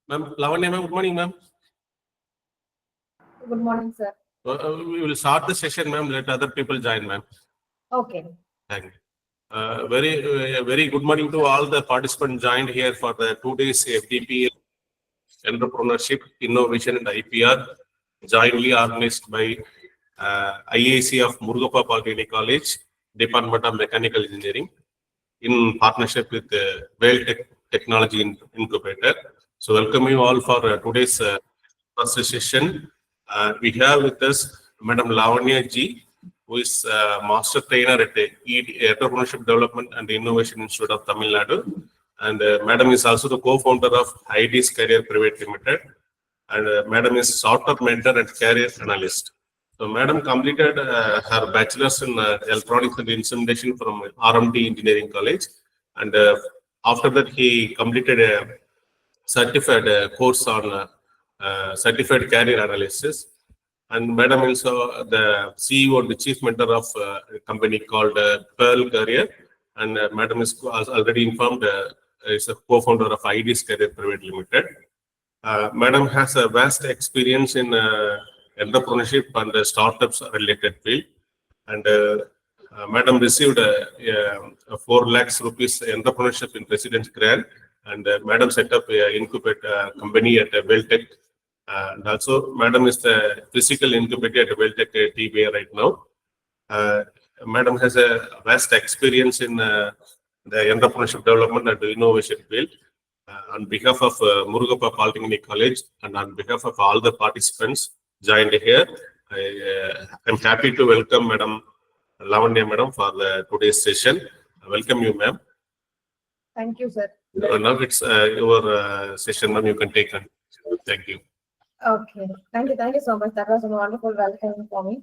Ma'am, Lavanya ma'am, good morning, ma'am. Good morning, sir. We will start the session, ma'am. Let other people join, ma'am. Okay. Thank you. Very good morning to all the participants joined here for the 2 days FDP Entrepreneurship, Innovation and IPR, jointly organized by IAC of Murugappa Polytechnic College, Department of Mechanical Engineering, in partnership with the Well Technology Incubator. So welcome you all for today's first session. We have with us Madam Lavanya G, who is Master Trainer at the Entrepreneurship Development and Innovation Institute of Tamil Nadu. And Madam is also the co-founder of ID's Career Private Limited. And Madam is Software Mentor and Career Analyst. So Madam completed her bachelor's in Electronics and Instrumentation from RMT Engineering College. And after that, he completed a certified course on certified career analysis. And Madam is the CEO and the chief mentor of a company called Pearl Career. And Madam is already informed is a co-founder of ID's Career Private Limited. Madam has a vast experience in entrepreneurship and startups related field. And Madam received 4 lakhs rupees entrepreneurship in residence grant. And Madam set up an incubator company at Welltech. And also, Madam is the physical incubator at Welltech TBA right now. Madam has a vast experience in the entrepreneurship development and innovation field. On behalf of Murugappa Polytechnic College and on behalf of all the participants joined here, I'm happy to welcome Madam Lavanya Madam for the today's session. Welcome you, ma'am. Thank you, sir. Now it's your session, ma'am. You can take on. Thank you. Okay. Thank you so much. That was a wonderful welcome for me.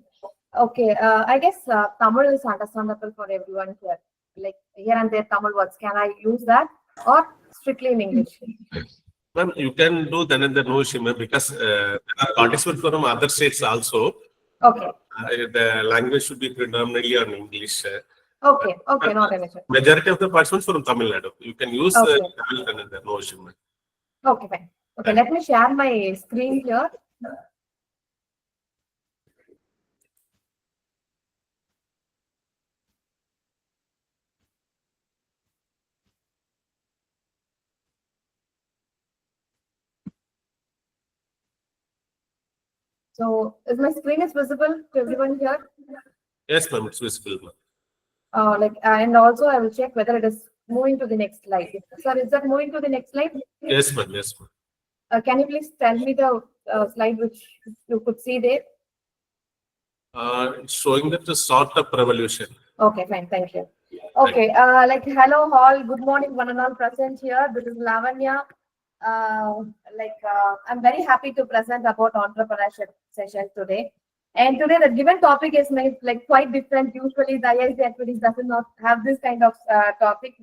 Okay. I guess Tamil is understandable for everyone here. Like here and there Tamil words. Can I use that or strictly in English? Ma'am, you can do that in the no issue, ma'am, because there are participants from other states also. Okay. The language should be predominantly on English. Okay. Okay. Not an issue. Majority of the participants from Tamil Nadu. You can use Tamil and the no issue, ma'am. Okay, fine. Okay, let me share my screen here. So, is my screen is visible to everyone here? Yes, ma'am, it's visible, ma'am. And also I will check whether it is moving to the next slide. Sir, is that moving to the next slide? Yes, ma'am. Yes, ma'am. Can you please tell me the slide which you could see there? It's showing that the startup revolution. Okay, fine. Thank you. Okay, hello all. Good morning, one and all present here. This is Lavanya. I'm very happy to present about entrepreneurship session today. And today the given topic is quite different. Usually the IIC activities does not have this kind of topic.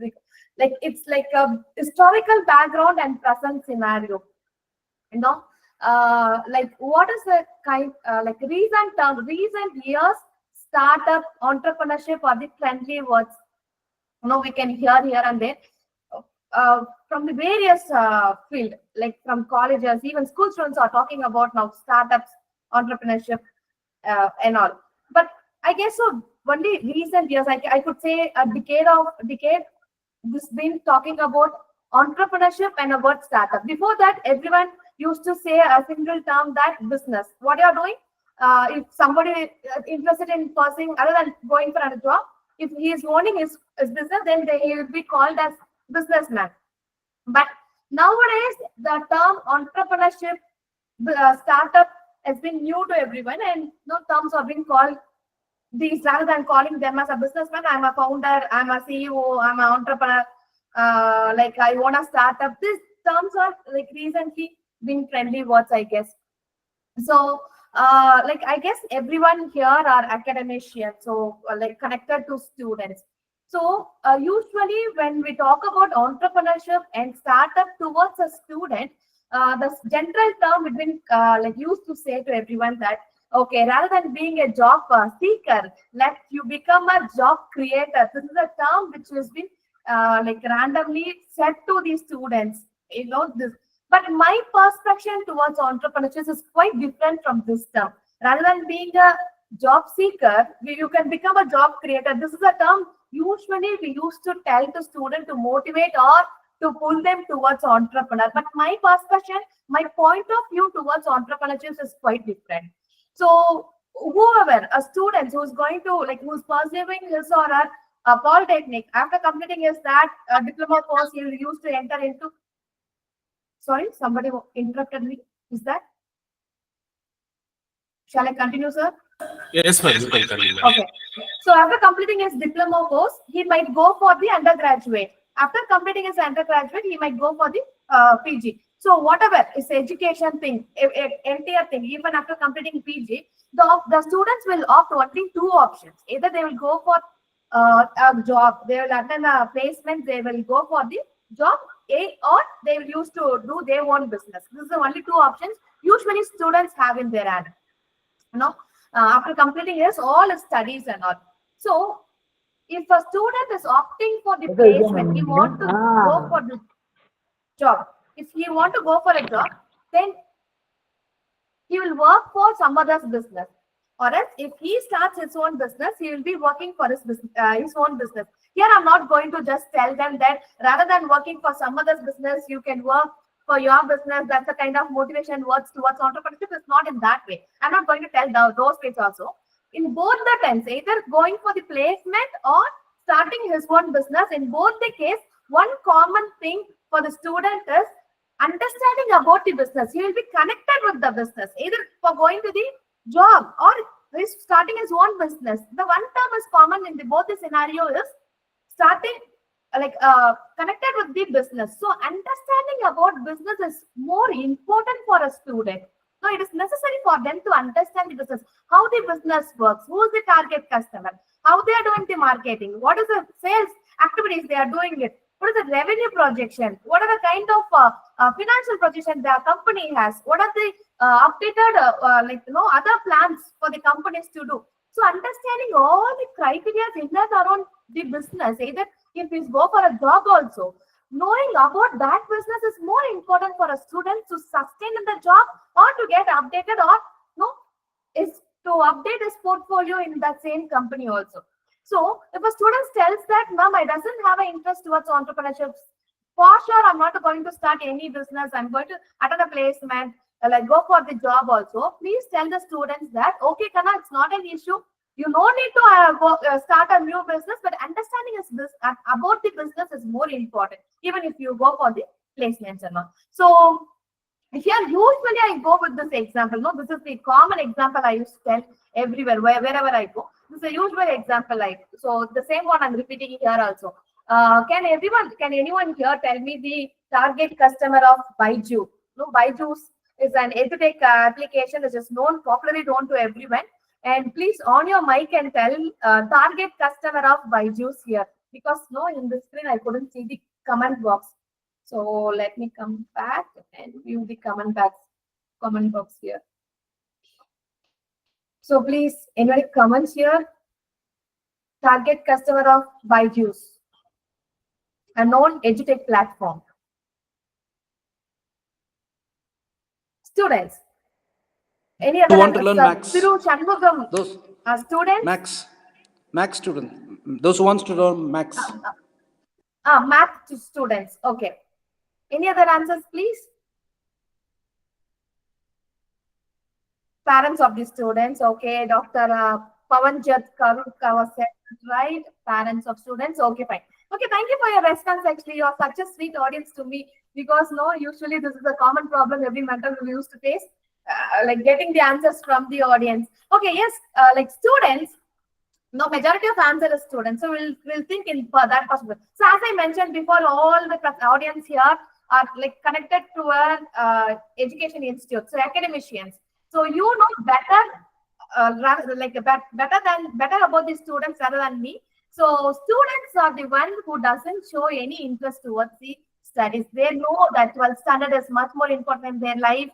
It's like a historical background and present scenario. You know, what is the kind recent years startup entrepreneurship are the friendly words. You know, we can hear here and there from the various field, like from colleges, even school students are talking about now startups, entrepreneurship, and all. But I guess so only recent years, I could say a decade, this been talking about entrepreneurship and about startup. Before that, everyone used to say a single term, that business. What you are doing? If somebody is interested in pursuing other than going for a job, if he is owning his business, then he will be called as businessman. But nowadays, the term entrepreneurship, startup has been new to everyone, and no terms are being called these rather than calling them as a businessman. I'm a founder, I'm a CEO, I'm an entrepreneur. I own a startup. These terms are recently being trendy words, I guess. So, I guess everyone here are academicians, so connected to students. So usually when we talk about entrepreneurship and startup towards a student, the general term we've been used to say to everyone that, okay, rather than being a job seeker, let you become a job creator. This is a term which has been randomly said to these students. You know, this But my perception towards entrepreneurship is quite different from this term. Rather than being a job seeker, you can become a job creator. This is a term usually we used to tell to students to motivate or to pull them towards entrepreneur. But my perception, my point of view towards entrepreneurship is quite different. So whoever, a student who's going to who's pursuing his or her polytechnic, after completing his that diploma course, he will use to enter into. Sorry, somebody interrupted me. Is that? Shall I continue, sir? Yes, ma'am. You can continue. Okay. So after completing his diploma course, he might go for the undergraduate. After completing his undergraduate, he might go for the PG. So whatever is education thing, entire thing, even after completing PG, the students will opt only two options. Either they will go for a job, they will attend a placement, they will go for the job A, or they will use to do their own business. This is the only two options usually students have in their hand. After completing all his studies and all. So if a student is opting for the placement, he wants to go for the job. If he want to go for a job, then he will work for some other's business. Or else, if he starts his own business, he will be working for his own business. Here, I'm not going to just tell them that rather than working for some other's business, you can work for your business. That's the kind of motivation works towards entrepreneurship. It's not in that way. I'm not going to tell those ways also. In both the times, either going for the placement or starting his own business, in both the case, one common thing for the student is understanding about the business. He will be connected with the business, either for going to the job or he's starting his own business. The one term is common in both the scenario is starting connected with the business. So understanding about business is more important for a student. So it is necessary for them to understand the business, how the business works, who is the target customer, how they are doing the marketing, what is the sales activities they are doing it, what is the revenue projection, what are the kind of financial projection their company has, what are the updated other plans for the companies to do. So understanding all the criteria in that around the business, either if we go for a job also, knowing about that business is more important for a student to sustain in the job or to get updated, or is to update his portfolio in that same company also. So if a student tells that, ma'am, I doesn't have an interest towards entrepreneurship, for sure I'm not going to start any business, I'm going to attend a placement, go for the job also, please tell the students that, okay, Kana, it's not an issue. You no need to start a new business, but understanding about the business is more important, even if you go for the placements and all. So here, usually I go with this example. No, this is the common example I used to tell everywhere, wherever I go. This is a usual example. So the same one I'm repeating here also. Can anyone here tell me the target customer of Byju? No, Byju is an edutech application which is popularly known to everyone. And please on your mic and tell target customer of Byju's here, because in the screen I couldn't see the comment box. So let me come back and view the comment box here. So please, any comments here? Target customer of Byju's, a known edutech platform. Students. Any other? Who want to learn Max? Those students. Max student. Those who wants to learn Max. Math students. Okay. Any other answers, please? Parents of the students. Okay. Dr. Pavanjat Karukava said right. Parents of students. Okay, fine. Okay, thank you for your response. Actually, you're such a sweet audience to me, because usually this is a common problem every mentor we used to face. Getting the answers from the audience. Okay, yes, students, majority of answer is students. So we'll think in that possible. So as I mentioned before, all the audience here are connected to an education institute, so academicians. So you know better, better about the students rather than me. So students are the one who doesn't show any interest towards the studies. They know that 12th standard is much more important in their life.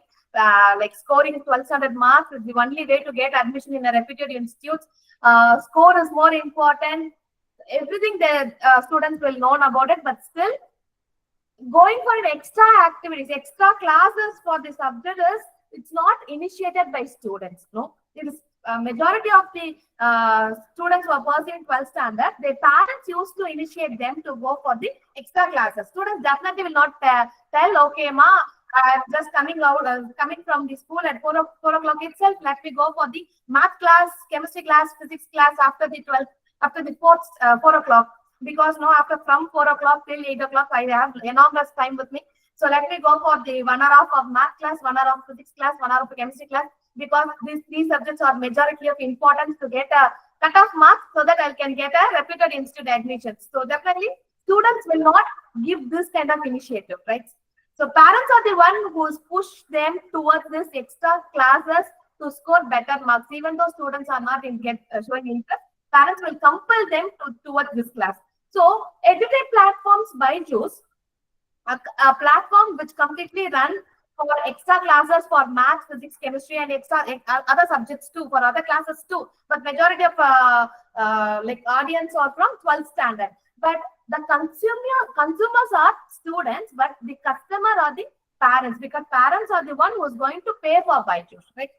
Scoring 12th standard marks is the only way to get admission in a reputed institute. Score is more important. Everything the students will know about it, but still going for an extra activities, extra classes for the subject is, it's not initiated by students. No, it is majority of the students who are pursuing 12th standard, their parents used to initiate them to go for the extra classes. Students definitely will not tell, okay, ma, I'm just coming out, coming from the school at 4 o'clock itself. Let me go for the math class, chemistry class, physics class after the 12th, after the 4 o'clock. Because no, after from 4 o'clock till 8 o'clock, I have enormous time with me. So let me go for the 1 hour of math class, 1 hour of physics class, 1 hour of chemistry class, because these subjects are majority of importance to get a cut-off mark so that I can get a reputed institute admissions. So definitely students will not give this kind of initiative, right? So parents are the one who's push them towards this extra classes to score better marks. Even though students are not showing interest, parents will compel them towards this class. So educate platforms Byju's, a platform which completely run for extra classes for math, physics, chemistry, and other subjects too, for other classes too. But majority of like audience are from 12th standard. But the consumers are students, but the customer are the parents, because parents are the one who is going to pay for Byju's, right?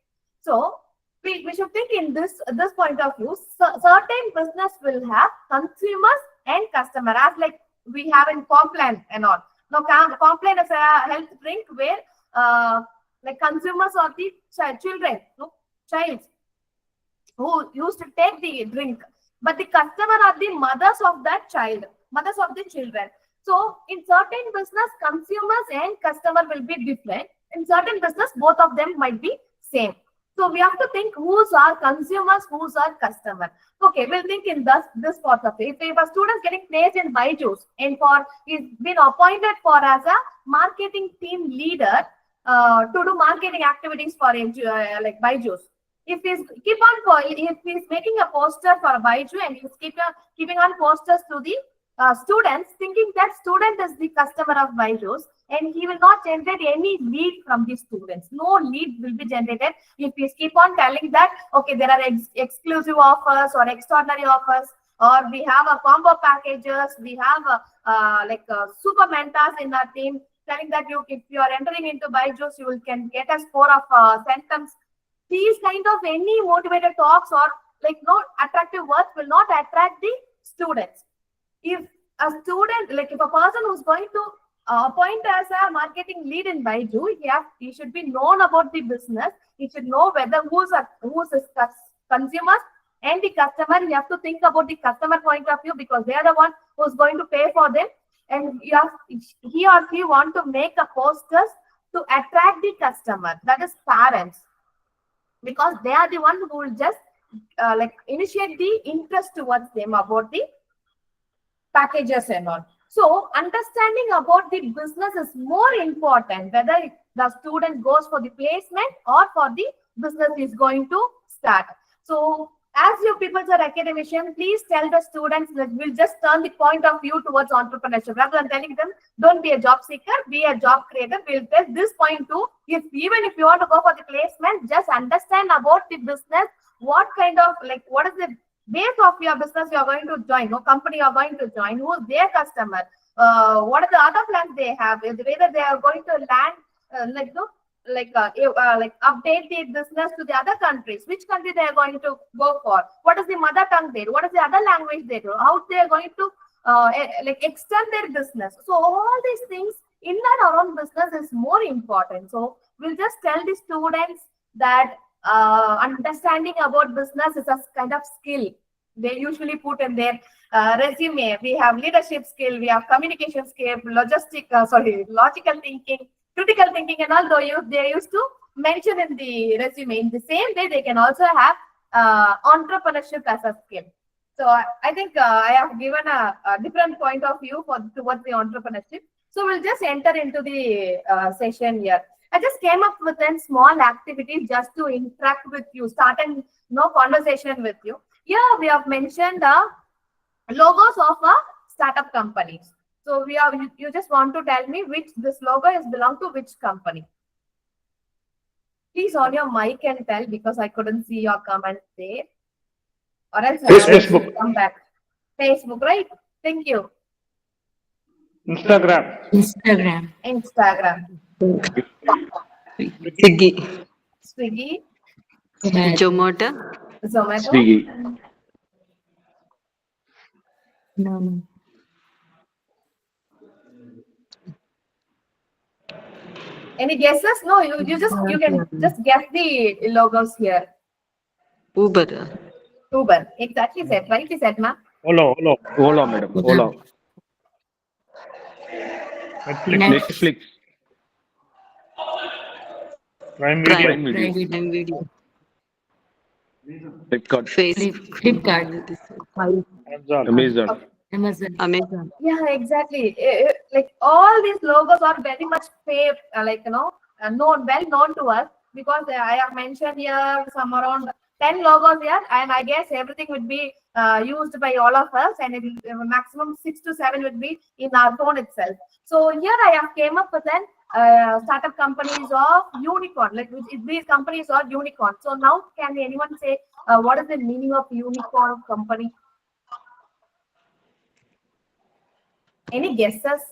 So we should think in this point of view. Certain business will have consumers and customer, as like we have in Complan and all. Now, Complan is a health drink where like consumers are the children, child who used to take the drink, but the customer are the mothers of that child, mothers of the children. So in certain business, consumers and customer will be different. In certain business, both of them might be same. So we have to think who's our consumers, who's our customer. Okay, we'll think in this part of it. If a student is getting placed in Byju's and he's been appointed for as a marketing team leader to do marketing activities for like Byju's. If he's making a poster for Byju and he's keeping on posters to the students, thinking that student is the customer of Byju's, and he will not generate any lead from the students. No lead will be generated if we keep on telling that, okay, there are exclusive offers or extraordinary offers, or we have a combo packages, we have super mentors in our team, telling that if you are entering into Byju's, you can get a score of sentence. These kind of any motivated talks or like no attractive words will not attract the students. If a student, like if a person who's going to appoint as a marketing lead in Byju, he should be known about the business. He should know whether who's his consumers and the customer. You have to think about the customer point of view, because they are the one who's going to pay for them. And he or she want to make a posters to attract the customer, that is parents, because they are the one who will just initiate the interest towards them about the packages and all. So understanding about the business is more important, whether the student goes for the placement or for the business is going to start. So as you people are academicians, please tell the students that we'll just turn the point of view towards entrepreneurship. Rather than telling them, don't be a job seeker, be a job creator, we'll tell this point too. Even if you want to go for the placement, just understand about the business, what kind of, what is the base of your business you are going to join, company you are going to join, who is their customer, what are the other plans they have, whether they are going to land, update the business to the other countries, which country they are going to go for, what is the mother tongue there, what is the other language they do, how they are going to extend their business. So all these things in and around business is more important. So we'll just tell the students that understanding about business is a kind of skill they usually put in their resume. We have leadership skill, we have communication skill, logical thinking, critical thinking, and all they used to mention in the resume. In the same way, they can also have entrepreneurship as a skill. So I think I have given a different point of view towards the entrepreneurship. So we'll just enter into the session here. I just came up with a small activity just to interact with you, start a conversation with you. Here we have mentioned the logos of a startup companies. So you just want to tell me which this logo is belong to which company. Please on your mic and tell, because I couldn't see your comment there. Or else Facebook. Come back. Facebook, right? Thank you. Instagram. Instagram. Instagram, Swiggy. Swiggy, Zomato. Zomato. Swiggy. No. Any guesses? No, you can just guess the logos here. Uber. Uber, exactly said, rightly said, ma'am. Olo. Ola, madam. Ola. Netflix. Netflix. Prime Video. Prime Video. Prime Video. Flipkart. Flipkart. Amazon. Amazon. Amazon. Yeah, exactly. Like all these logos are very much known, well known to us, because I have mentioned here some around 10 logos here, and I guess everything would be used by all of us, and maximum 6 to 7 would be in our phone itself. So here I have came up with an startup companies of unicorn. Like these companies are unicorn. So now, can anyone say what is the meaning of unicorn company? Any guesses?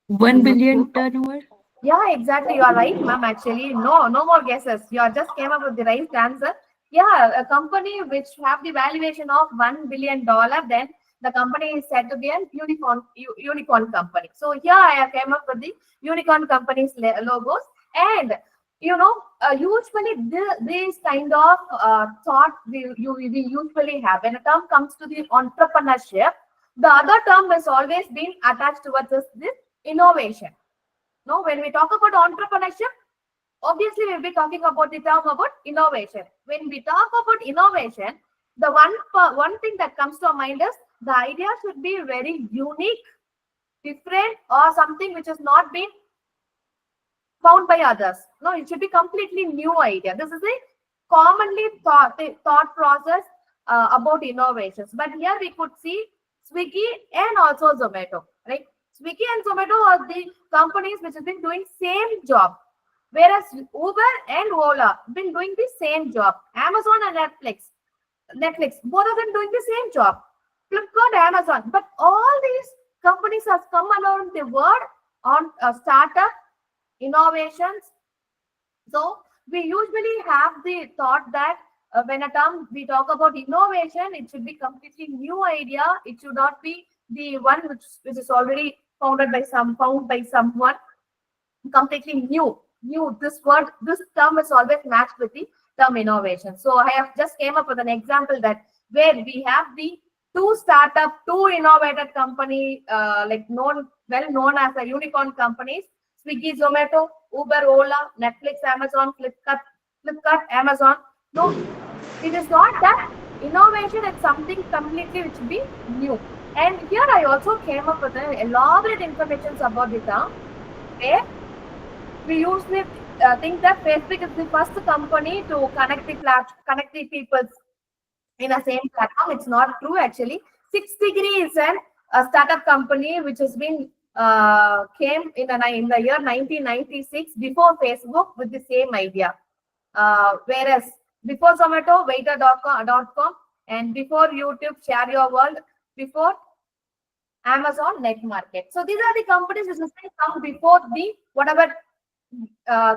1 billion turnover. Yeah, exactly. You are right, ma'am. Actually, no more guesses. You are just came up with the right answer. Yeah, a company which have the valuation of $1 billion, then the company is said to be a unicorn company. So here I have came up with the unicorn companies logos, and usually this kind of thought we usually have when a term comes to the entrepreneurship. The other term has always been attached towards this innovation. No, when we talk about entrepreneurship, obviously we'll be talking about the term about innovation. When we talk about innovation, the one thing that comes to our mind is the idea should be very unique, different, or something which has not been found by others. No, it should be completely new idea. This is a commonly thought process about innovations. But here we could see Swiggy and also Zomato, right? Swiggy and Zomato are the companies which have been doing same job, whereas Uber and Ola have been doing the same job. Amazon and Netflix, both of them doing the same job. Flipkart, Amazon, but all these companies have come around the word on startup innovations. So we usually have the thought that when a term we talk about innovation, it should be completely new idea. It should not be the one which is already found by someone. Completely new. This term is always matched with the term innovation. So I have just came up with an example that where we have the two innovative company well known as a unicorn companies: Swiggy, Zomato, Uber, Ola, Netflix, Amazon, Flipkart, Amazon. No, it is not that innovation is something completely which will be new. And here I also came up with an elaborate information about the term, where we usually think that Facebook is the first company to connect the people in a same platform. It's not true actually. 6 Degree is a startup company which has been came in the year 1996 before Facebook with the same idea. Whereas before Zomato, Waiter.com, and before YouTube, Share Your World, before Amazon, Net Market. So these are the companies which has been come before the whatever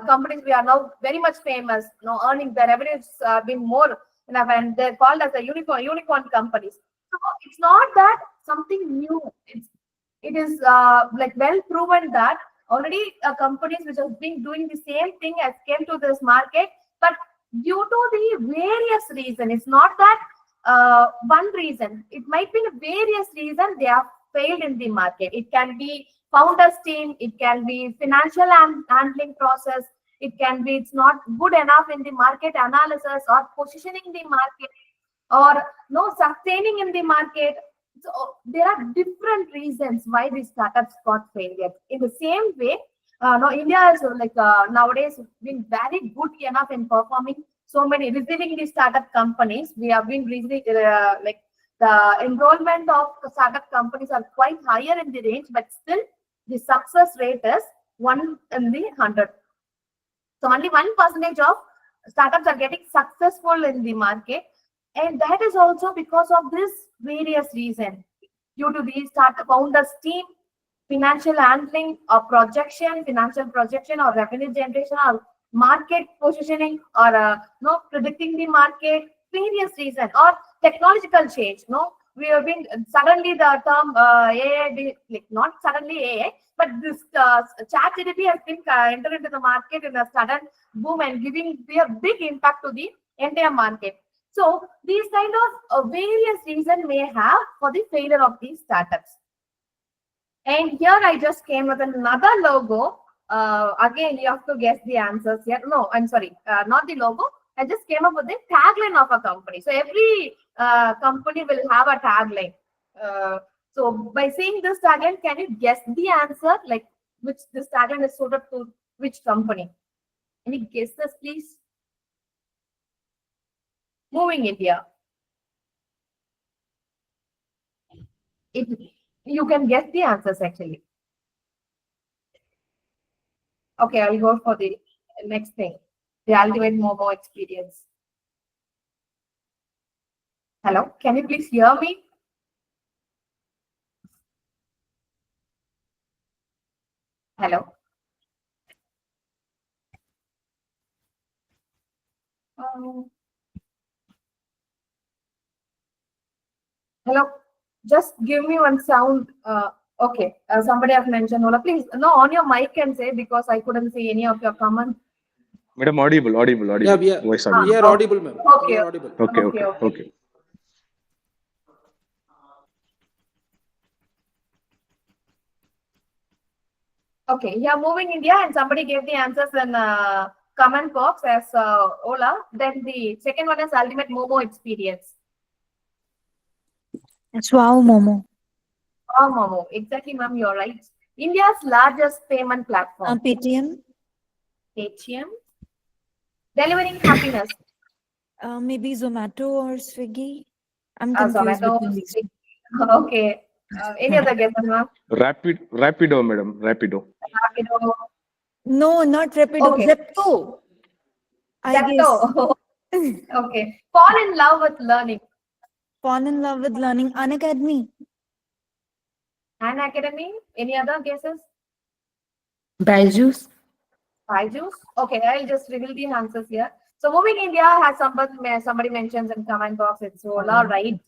companies we are now very much famous, earning their revenues been more enough, and they're called as a unicorn companies. So it's not that something new. It is like well proven that already companies which have been doing the same thing as came to this market, but due to the various reason, it's not that one reason. It might be a various reason they have failed in the market. It can be founders team, it can be financial handling process, it can be it's not good enough in the market analysis or positioning the market, or sustaining in the market. So there are different reasons why these startups got failure. In the same way, India is nowadays been very good enough in performing receiving these startup companies. We have been really the enrollment of the startup companies are quite higher in the range, but still the success rate is 1 in the 100. So only 1% of startups are getting successful in the market, and that is also because of this various reason. due to these start founders team, financial handling or projection, financial projection or revenue generation or market positioning or no predicting the market, various reasons or technological change. No, we have been suddenly the term AI, like not suddenly AI, but this chat GDP has been entered into the market in a sudden boom and giving a big impact to the entire market. So these kind of various reasons may have for the failure of these startups. And here I just came with another logo. Again, you have to guess the answers here. No, I'm sorry, not the logo. I just came up with the tagline of a company. So every company will have a tagline. So by seeing this tagline, can you guess the answer? Like which this tagline is suited to which company? Any guesses, please? Moving India. You can guess the answers actually. Okay, I'll go for the next thing. The ultimate Momo experience. Hello, can you please hear me? Hello. Hello, just give me one sound. Okay, somebody have mentioned Ola. Please, no, on your mic and say because I couldn't see any of your comments. Madam, audible. Yeah, we are, Voice we audible. are audible, ma'am. Okay. We are audible. Okay. Okay, yeah, moving India, and somebody gave the answers in comment box as Ola. Then the second one is ultimate Momo experience. It's wow, Momo. Oh, Momo, exactly, ma'am, you're right. India's largest payment platform. Paytm. Paytm. Delivering happiness. Maybe Zomato or Swiggy. I'm confused Zomato. between these. Okay. Any other guesses, ma'am? Rapido, madam. Rapido. Rapido. No, not Rapido. Okay. Zepto. I Zepto. guess. Okay. Fall in love with learning. Fall in love with learning. Unacademy. An academy. Any other guesses? Byju's. Byju's. Okay, I'll just reveal the answers here. So moving India has somebody mentions in comment box. It's Ola, right?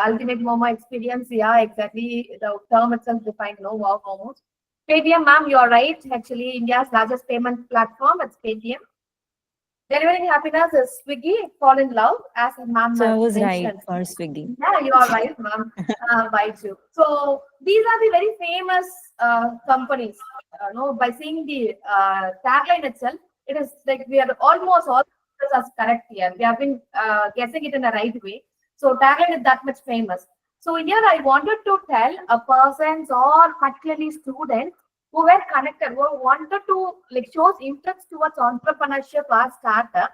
Ultimate Momo experience. Yeah, exactly. The term itself defined. No, wow, Momos. Paytm, ma'am, you're right. Actually, India's largest payment platform. It's Paytm. Delivering happiness is Swiggy. Fall in love, as ma'am So I was mentioned. right for Swiggy. Yeah, you are right, ma'am. Byju. So these are the very famous companies. No, by seeing the tagline itself, it is like we are almost all are correct here. We have been guessing it in the right way. So tagline is that much famous. So here I wanted to tell a persons or particularly students who were connected, who wanted to like shows interest towards entrepreneurship or startup,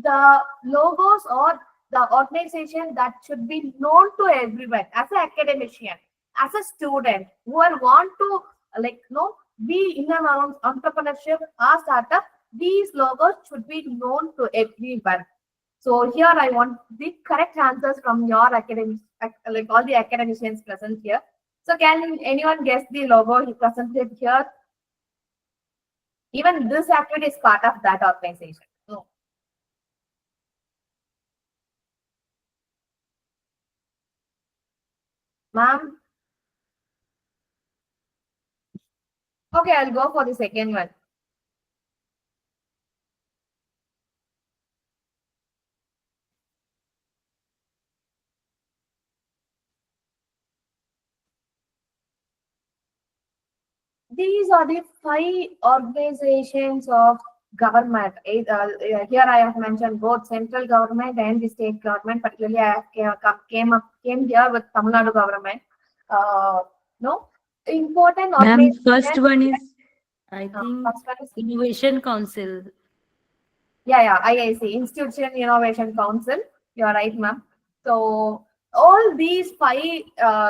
the logos or the organization that should be known to everyone as an academician, as a student who want to like be in and around entrepreneurship or startup. These logos should be known to everyone. So here I want the correct answers from your academics, like all the academicians present here. So can anyone guess the logo he presented here? Even this activity is part of that organization. No. Ma'am? Okay, I'll go for the second one. These are the 5 organizations of government. Here I have mentioned both central government and the state government. Particularly, I came here with Tamil Nadu government. Important Ma'am, organization. first one is, I think, First one is Innovation Council. Yeah, IIC, Institution Innovation Council. You're right, ma'am. So all these 5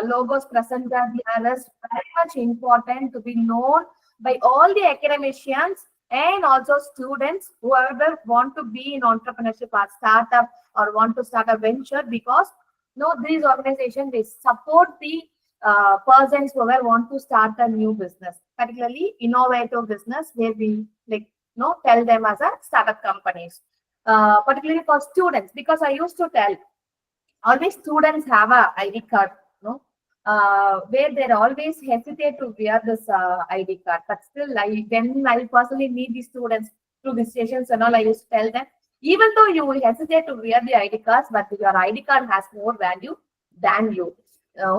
logos presented here is very much important to be known by all the academicians and also students, whoever want to be in entrepreneurship or startup or want to start a venture, because these organizations, they support the persons who want to start a new business, particularly innovative business, where we tell them as a startup companies. Particularly for students, because I used to tell always students have a ID card, where they always hesitate to wear this ID card. But still, when I personally meet the students through the sessions and all, I used to tell them, even though you will hesitate to wear the ID cards, but your ID card has more value than you.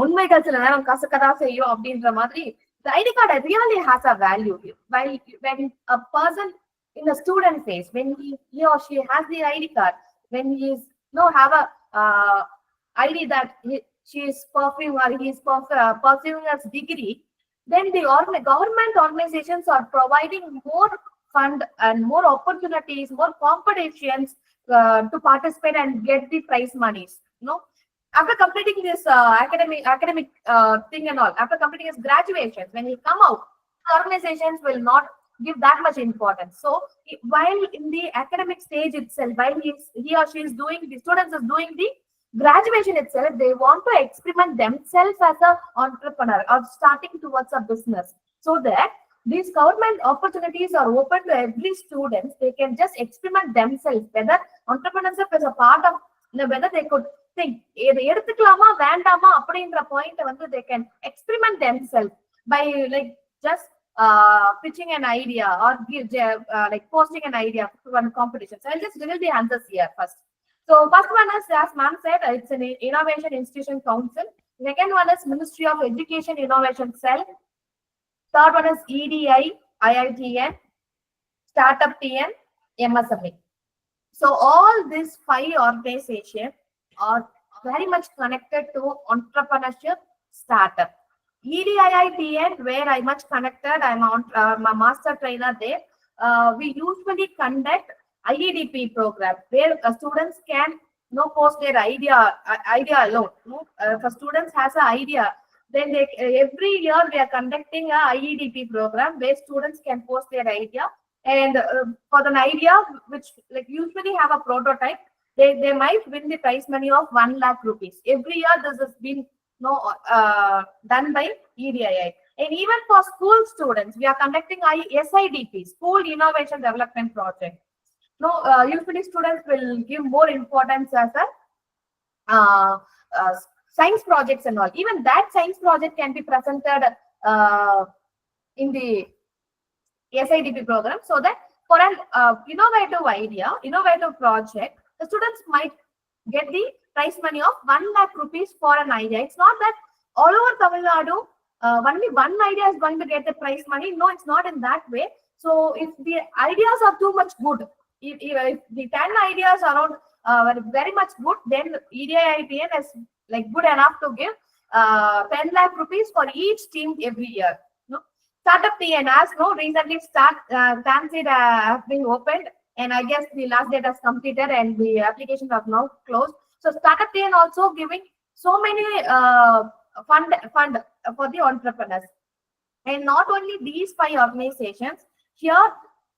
உண்மைகள் சில நேரம் கசக்கதான் செய்யும் அப்படின்ற மாதிரி, the ID card really has a value. While when a person in the student phase, when he or she has the ID card, when he is have a ID that she is pursuing or he is pursuing a degree, then the government organizations are providing more fund and more opportunities, more competitions to participate and get the prize monies. After completing this academic thing and all, after completing his graduation, when he come out, organizations will not give that much importance. So while in the academic stage itself, while he or she is doing, the students is doing the graduation itself, they want to experiment themselves as an entrepreneur or starting towards a business, so that these government opportunities are open to every student. They can just experiment themselves whether entrepreneurship is a part of, whether they could think எடுத்துக்கலாமா வேண்டாமா அப்படின்ற point வந்து they can experiment themselves by just pitching an idea or posting an idea to one competition. So I'll just reveal the answers here first. So first one is, as ma'am said, it's an Innovation Institution Council. Second one is Ministry of Education Innovation Cell. Third one is EDI, IITN, Startup TN, MSME. So all these 5 organizations are very much connected to entrepreneurship startup. EDIITN, where I'm much connected, I'm a master trainer there. We usually conduct IEDP program, where students can post their idea alone. If a student has an idea, then every year we are conducting a IEDP program where students can post their idea, and for an idea which usually have a prototype, they might win the prize money of 1 lakh rupees. Every year this has been done by EDII. And even for school students, we are conducting SIDP, School Innovation Development Project. Usually students will give more importance as a science projects and all. Even that science project can be presented in the SIDP program, so that for an innovative idea, innovative project, the students might get the prize money of 1 lakh rupees for an idea. It's not that all over Tamil Nadu, only one idea is going to get the prize money. No, it's not in that way. So if the ideas are too much good, if the 10 ideas are very much good, then EDIITN is good enough to give 10 lakh rupees for each team every year. Startup TN, as recently Tanseed have been opened, and I guess the last date has completed and the applications are now closed. So Startup TN also giving so many fund for the entrepreneurs. And not only these 5 organizations, here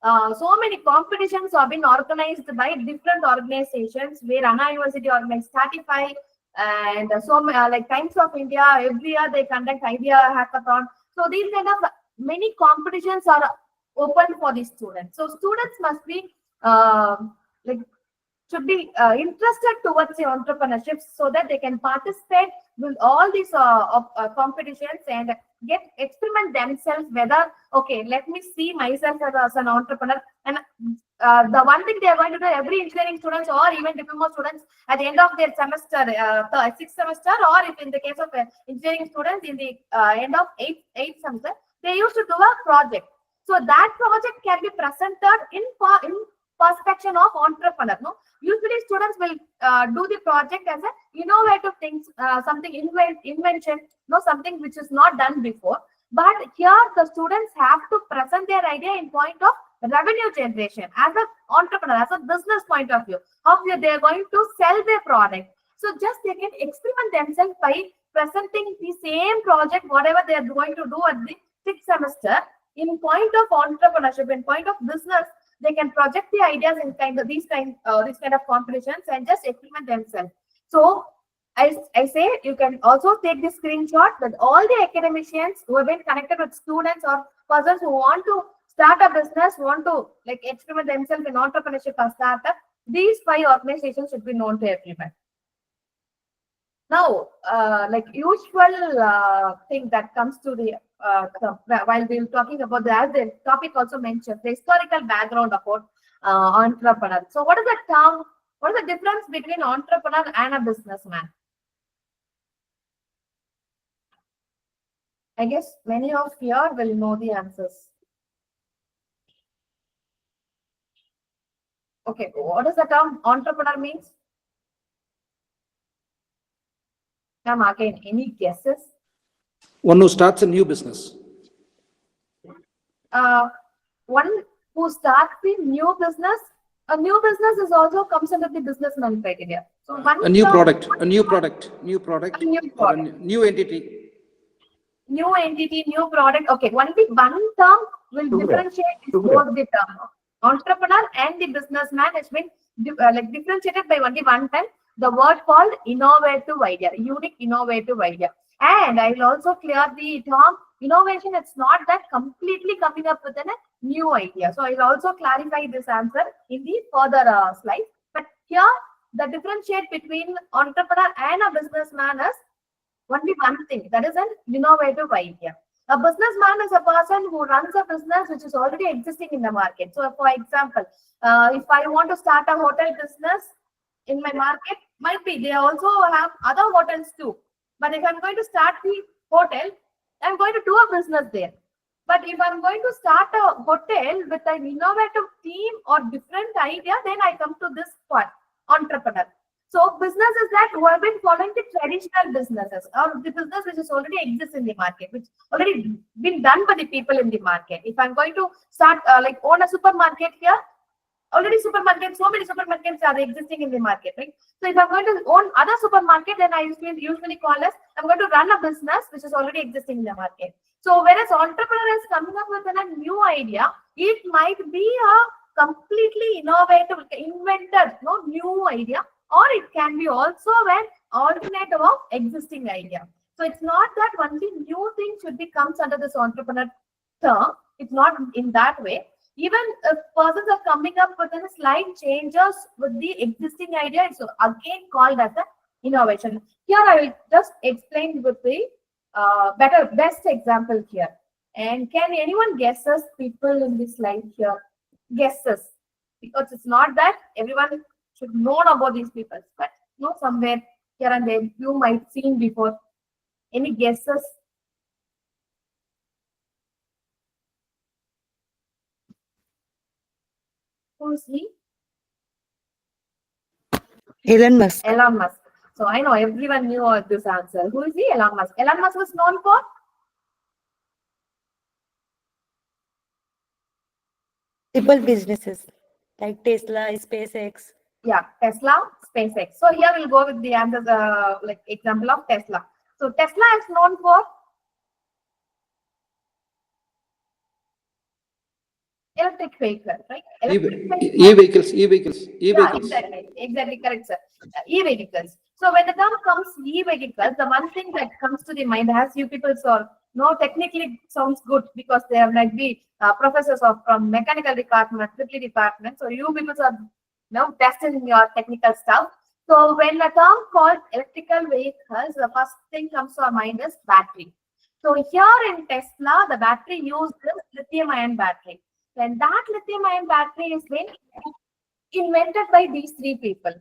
so many competitions have been organized by different organizations, where Anna University organized Startify, and so Times of India, every year they conduct idea hackathon. So these kind of many competitions are open for the students. So students must be should be interested towards the entrepreneurship, so that they can participate with all these competitions and experiment themselves whether, okay, let me see myself as an entrepreneur. And the one thing they are going to do, every engineering students or even diploma students at the end of their semester, 6th semester, or if in the case of engineering students in the end of 8th semester, they used to do a project. So that project can be presented in perspective of entrepreneur. Usually students will do the project as an innovative things, something invention, something which is not done before. But here the students have to present their idea in point of revenue generation, as an entrepreneur, as a business point of view, how they are going to sell their product. So just they can experiment themselves by presenting the same project, whatever they are going to do at the 6th semester, in point of entrepreneurship, in point of business. They can project the ideas in these kind of competitions and just experiment themselves. So I say you can also take this screenshot that all the academicians who have been connected with students or persons who want to start a business, want to like experiment themselves in entrepreneurship or startup, these 5 organizations should be known to everyone. Now, like usual thing that comes to the while we're talking about as the topic also mentioned, the historical background about entrepreneur. So, what is the term? What is the difference between entrepreneur and a businessman? I guess many of you will know the answers. Okay, what does the term entrepreneur means? Ma'am, again, any guesses? One who starts a new business. One who starts the new business. A new business is also comes under the businessman criteria. So one A new term- product, a new product, A new or a product. new entity. New entity, new product. Okay, only one term will differentiate both the term. Entrepreneur and the businessman has been like differentiated by only one time. The word called innovative idea, unique innovative idea. And I will also clear the term innovation. It's not that completely coming up with a new idea. So I will also clarify this answer in the further slide. But here, the differentiate between entrepreneur and a businessman is only one thing, that is an innovative idea. A businessman is a person who runs a business which is already existing in the market. So, for example, if I want to start a hotel business in my market, might be they also have other hotels too. But if I'm going to start the hotel, I'm going to do a business there. But if I'm going to start a hotel with an innovative team or different idea, then I come to this part, entrepreneur. So businesses that who have been following the traditional businesses or the business which is already exists in the market, which already been done by the people in the market. If I'm going to start like own a supermarket here, already supermarkets, so many supermarkets are existing in the market, right? So if I'm going to own other supermarket, then I usually call as I'm going to run a business which is already existing in the market. So whereas entrepreneur is coming up with a new idea, it might be a completely innovative, invented, new idea, or it can be also an alternative of existing idea. So it's not that only new thing should be comes under this entrepreneur term. It's not in that way. Even if persons are coming up with a slight changes with the existing idea, it's again called as an innovation. Here I will just explain with the best example here. And can anyone guesses people in this slide here? Guesses, because it's not that everyone should know about these people, but somewhere here and there you might seen before. Any guesses? Who's he? Elon Musk. Elon Musk. So I know everyone knew this answer. Who is he? Elon Musk. Elon Musk was known for Multiple businesses like Tesla, SpaceX. Tesla, SpaceX. So here we'll go with the answer, like example of Tesla. So Tesla is known for electric vehicle, right? E-vehicles. Yeah, exactly correct, sir. E-vehicles. So when the term comes e-vehicles, the one thing that comes to the mind, as you people saw, technically it sounds good because they might be professors from mechanical department, triple department. So you people are testing your technical stuff. So when the term called electrical vehicles, the first thing comes to our mind is battery. So here in Tesla, the battery used is lithium-ion battery. When that lithium-ion battery is been invented by these 3 people.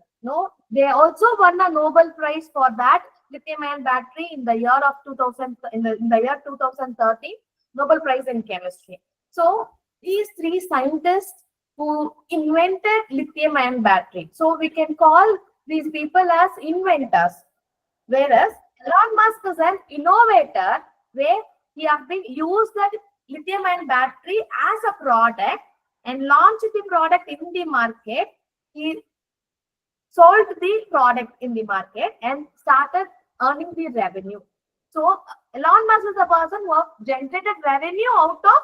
They also won a Nobel Prize for that lithium-ion battery in the year of 2000, in the year 2013, Nobel Prize in Chemistry. So these 3 scientists who invented lithium-ion battery. So we can call these people as inventors. Whereas Elon Musk is an innovator where he has been used that lithium-ion battery as a product and launched the product in the market. He sold the product in the market and started earning the revenue. So Elon Musk is a person who has generated revenue out of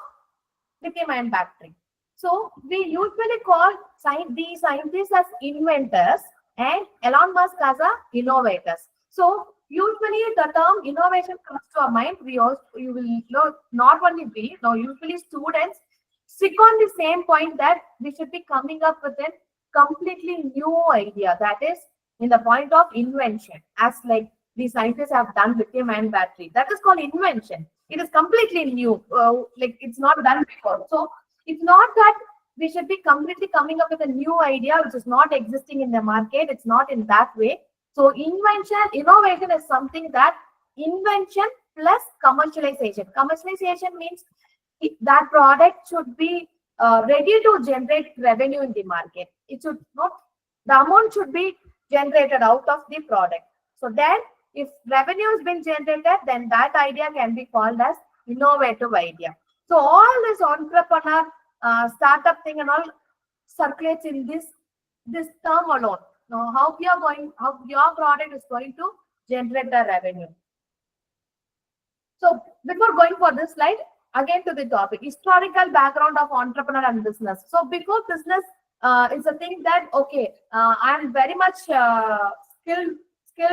lithium-ion battery. So we usually call the scientists as inventors and Elon Musk as a innovators. So usually the term innovation comes to our mind. You will know, not only we, now usually students stick on the same point that we should be coming up with a completely new idea. That is in the point of invention, as like the scientists have done lithium ion battery. That is called invention. It is completely new, like it's not done before. So it's not that we should be completely coming up with a new idea which is not existing in the market. It's not in that way. So innovation is something that invention plus commercialization. Commercialization means that product should be ready to generate revenue in the market. It should not, the amount should be generated out of the product. So then if revenue has been generated, then that idea can be called as innovative idea. So all this entrepreneur startup thing and all circulates in this term alone. Now how your product is going to generate the revenue. So before going for this slide, again to the topic, historical background of entrepreneur and business. So before business is a thing that, okay, I'm very much skilled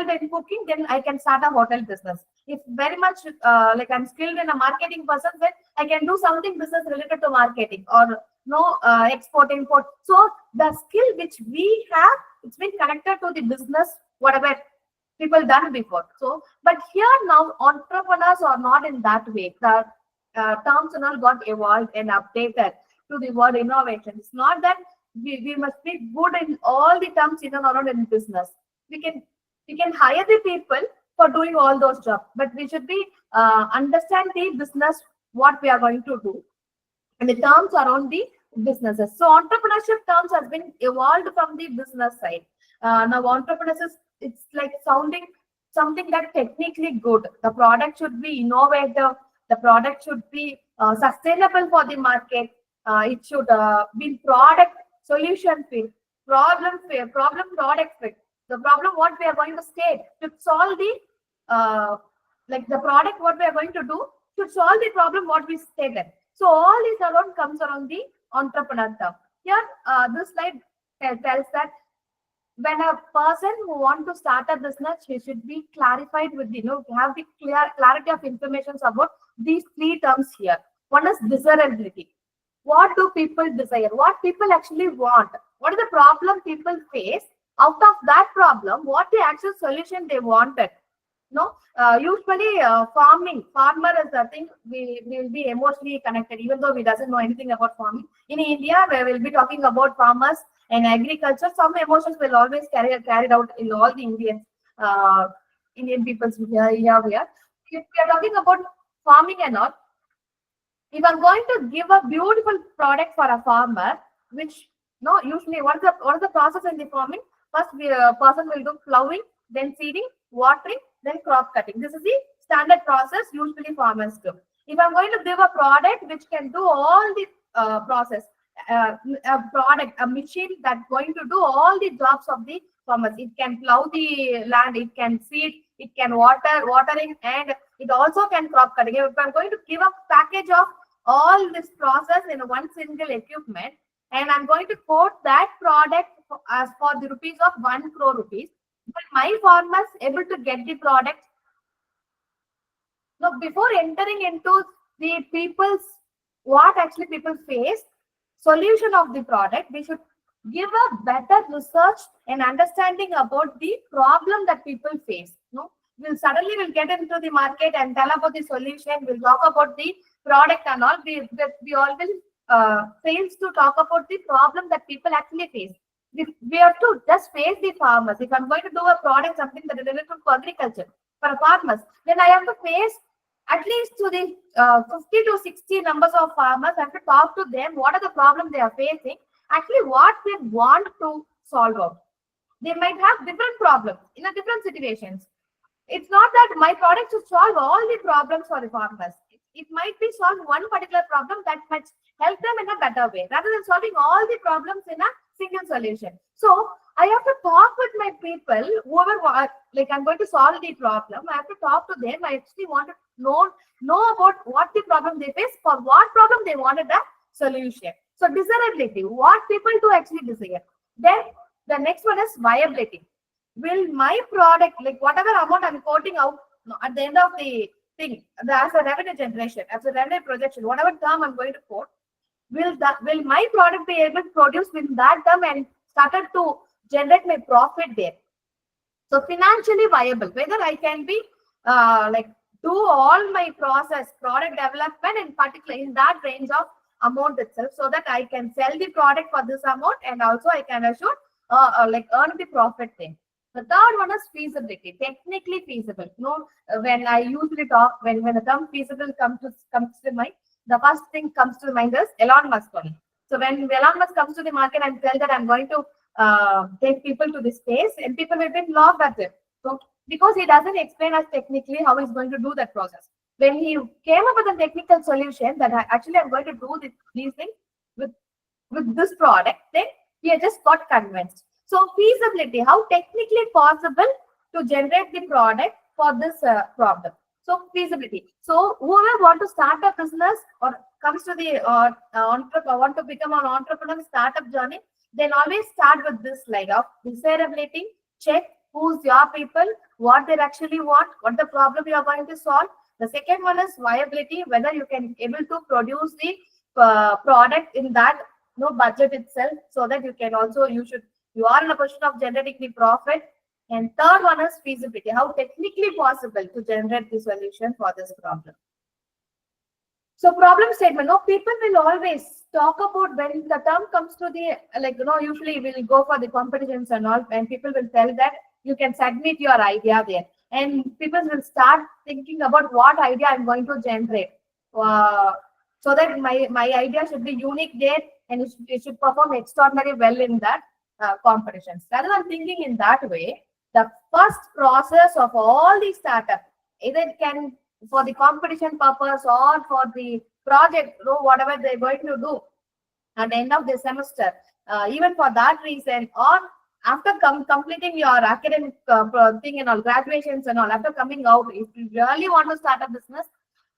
in cooking, then I can start a hotel business. If very much like I'm skilled in a marketing person, then I can do something business related to marketing or export, import. So the skill which we have, it's been connected to the business, whatever people done before. So, but here now entrepreneurs are not in that way. The terms and all got evolved and updated to the word innovation. It's not that we must be good in all the terms in and around in business. We can hire the people for doing all those jobs, but we should be understand the business, what we are going to do, and the terms around the businesses. So entrepreneurship terms has been evolved from the business side. Now entrepreneurship, it's like sounding something that technically good. The product should be innovative. The product should be sustainable for the market. It should be product solution fit, problem product fit. The problem what we are going to state to solve the like the product what we are going to do should solve the problem what we stated. So all this around comes around the entrepreneur term. Here this slide tells that when a person who wants to start a business, he should be clarified with have the clarity of information about these three terms here. One is desirability. What do people desire? What people actually want? What is the problem people face? Out of that problem, what the actual solution they wanted? Usually farmer is the thing we will be emotionally connected, even though we doesn't know anything about farming. In India, we will be talking about farmers and agriculture. Some emotions will always carried out in all the Indian peoples here. If we are talking about farming and all, if I'm going to give a beautiful product for a farmer, which usually what is the process in the farming? First, person will do plowing, then seeding, watering, then crop cutting. This is the standard process usually farmers do. If I'm going to give a product which can do all the process, a machine that's going to do all the jobs of the farmers. It can plow the land, it can seed, it can watering, and it also can crop cutting. If I'm going to give a package of all this process in one single equipment, and I'm going to quote that product as for the rupees of 1 crore rupees, but my farmers able to get the product. Now, before entering into the what actually people face, solution of the product, we should give a better research and understanding about the problem that people face. We'll get into the market and tell about the solution. We'll talk about the product and all. We always fails to talk about the problem that people actually face. We have to just face the farmers. If I'm going to do a product, something that is related to agriculture for farmers, then I have to face at least to the 50 to 60 numbers of farmers. I have to talk to them. What are the problems they are facing? Actually, what they want to solve out. They might have different problems in a different situations. It's not that my product should solve all the problems for the farmers. It might be solve one particular problem that might help them in a better way, rather than solving all the problems in a single solution. So I have to talk with my people, whoever, like I'm going to solve the problem. I have to talk to them. I actually want to know about what the problem they face, for what problem they wanted a solution. So desirability, what people do actually desire. Then the next one is viability. will my product, like whatever amount I'm quoting out at the end of the thing, as a revenue generation, as a revenue projection, whatever term I'm going to quote, will my product be able to produce within that term and started to generate my profit there? So financially viable, whether I can be like do all my process, product development in particular in that range of amount itself, so that I can sell the product for this amount and also I can assure like earn the profit there. The third one is feasibility, technically feasible. When I usually talk, when the term feasible comes to mind, the first thing comes to mind is Elon Musk only. So when Elon Musk comes to the market and tell that I'm going to take people to this space, and people will be in love at it. So because he doesn't explain us technically how he's going to do that process. When he came up with a technical solution that actually I'm going to do these things with this product, then he just got convinced. So feasibility, how technically possible to generate the product for this problem. So feasibility. So whoever want to start a business or comes to the want to become an entrepreneur startup journey, then always start with this slide of desirability. Check who's your people, what they actually want, what the problem you are going to solve. The second one is viability, whether you can able to produce the product in that budget itself, so that you can also you are in a position of generating the profit. And third one is feasibility, how technically possible to generate the solution for this problem. So problem statement, people will always talk about when the term comes to the, usually we'll go for the competitions and all, and people will tell that you can submit your idea there. And people will start thinking about what idea I'm going to generate. So that my idea should be unique there, and it should perform extraordinarily well in that competitions. Rather than thinking in that way, the first process of all the startup, either it can for the competition purpose or for the project, whatever they're going to do at the end of the semester, even for that reason, or after completing your academic thing and all, graduations and all, after coming out, if you really want to start a business,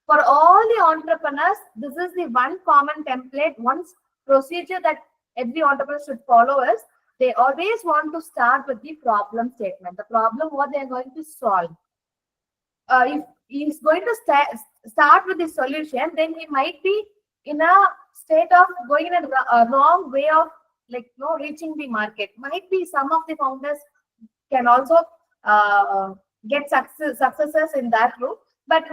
for all the entrepreneurs, this is the one common template, one procedure that every entrepreneur should follow is, they always want to start with the problem statement, the problem what they are going to solve. If he's going to start with the solution, then he might be in a state of going in a wrong way of reaching the market. Might be some of the founders can also get successes in that route, but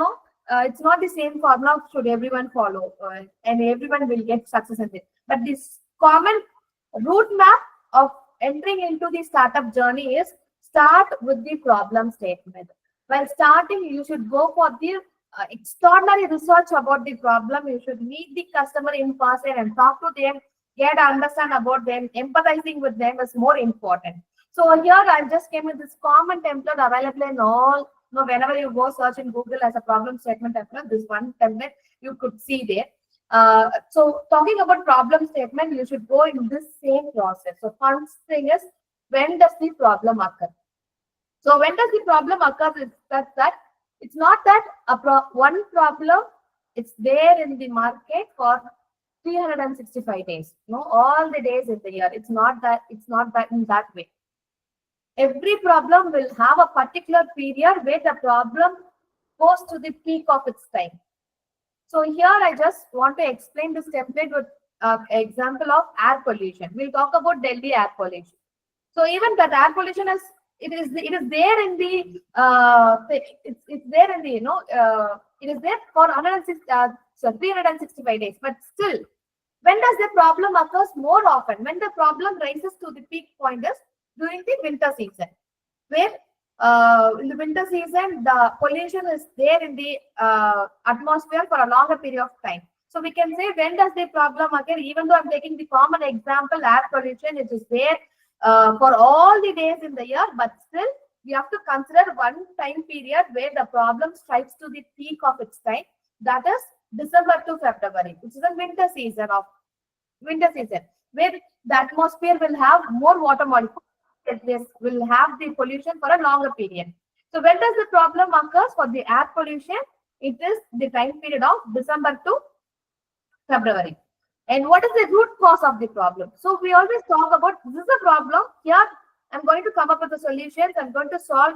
it's not the same formula should everyone follow, and everyone will get success in it. But this common route map of entering into the startup journey is start with the problem statement. While starting, you should go for the extraordinary research about the problem. You should meet the customer in person and talk to them, get to understand about them. Empathizing with them is more important. So here I just came with this common template available in all. Whenever you go search in Google as a problem statement template, this one template you could see there. So talking about problem statement, you should go in this same process. So first thing is, when does the problem occur? So when does the problem occur? It's that it's not that one problem, it's there in the market for 365 days. All the days in the year. It's not that in that way. Every problem will have a particular period where the problem goes to the peak of its time. So here I just want to explain this template with example of air pollution. We'll talk about Delhi air pollution. So even that air pollution is it is there in the it's there in the it is there for 365 days. But still, when does the problem occurs more often? When the problem rises to the peak point is during the winter season, where in the winter season the pollution is there in the atmosphere for a longer period of time. So we can say, when does the problem occur? Even though I'm taking the common example, air pollution, it is there for all the days in the year, but still we have to consider one time period where the problem strikes to the peak of its time, that is December to February, which is a winter season, where the atmosphere will have more water molecules. This will have the pollution for a longer period. So when does the problem occurs for the air pollution? It is the time period of December to February. And what is the root cause of the problem? So we always talk about, this is a problem here. I'm going to come up with the solutions. I'm going to solve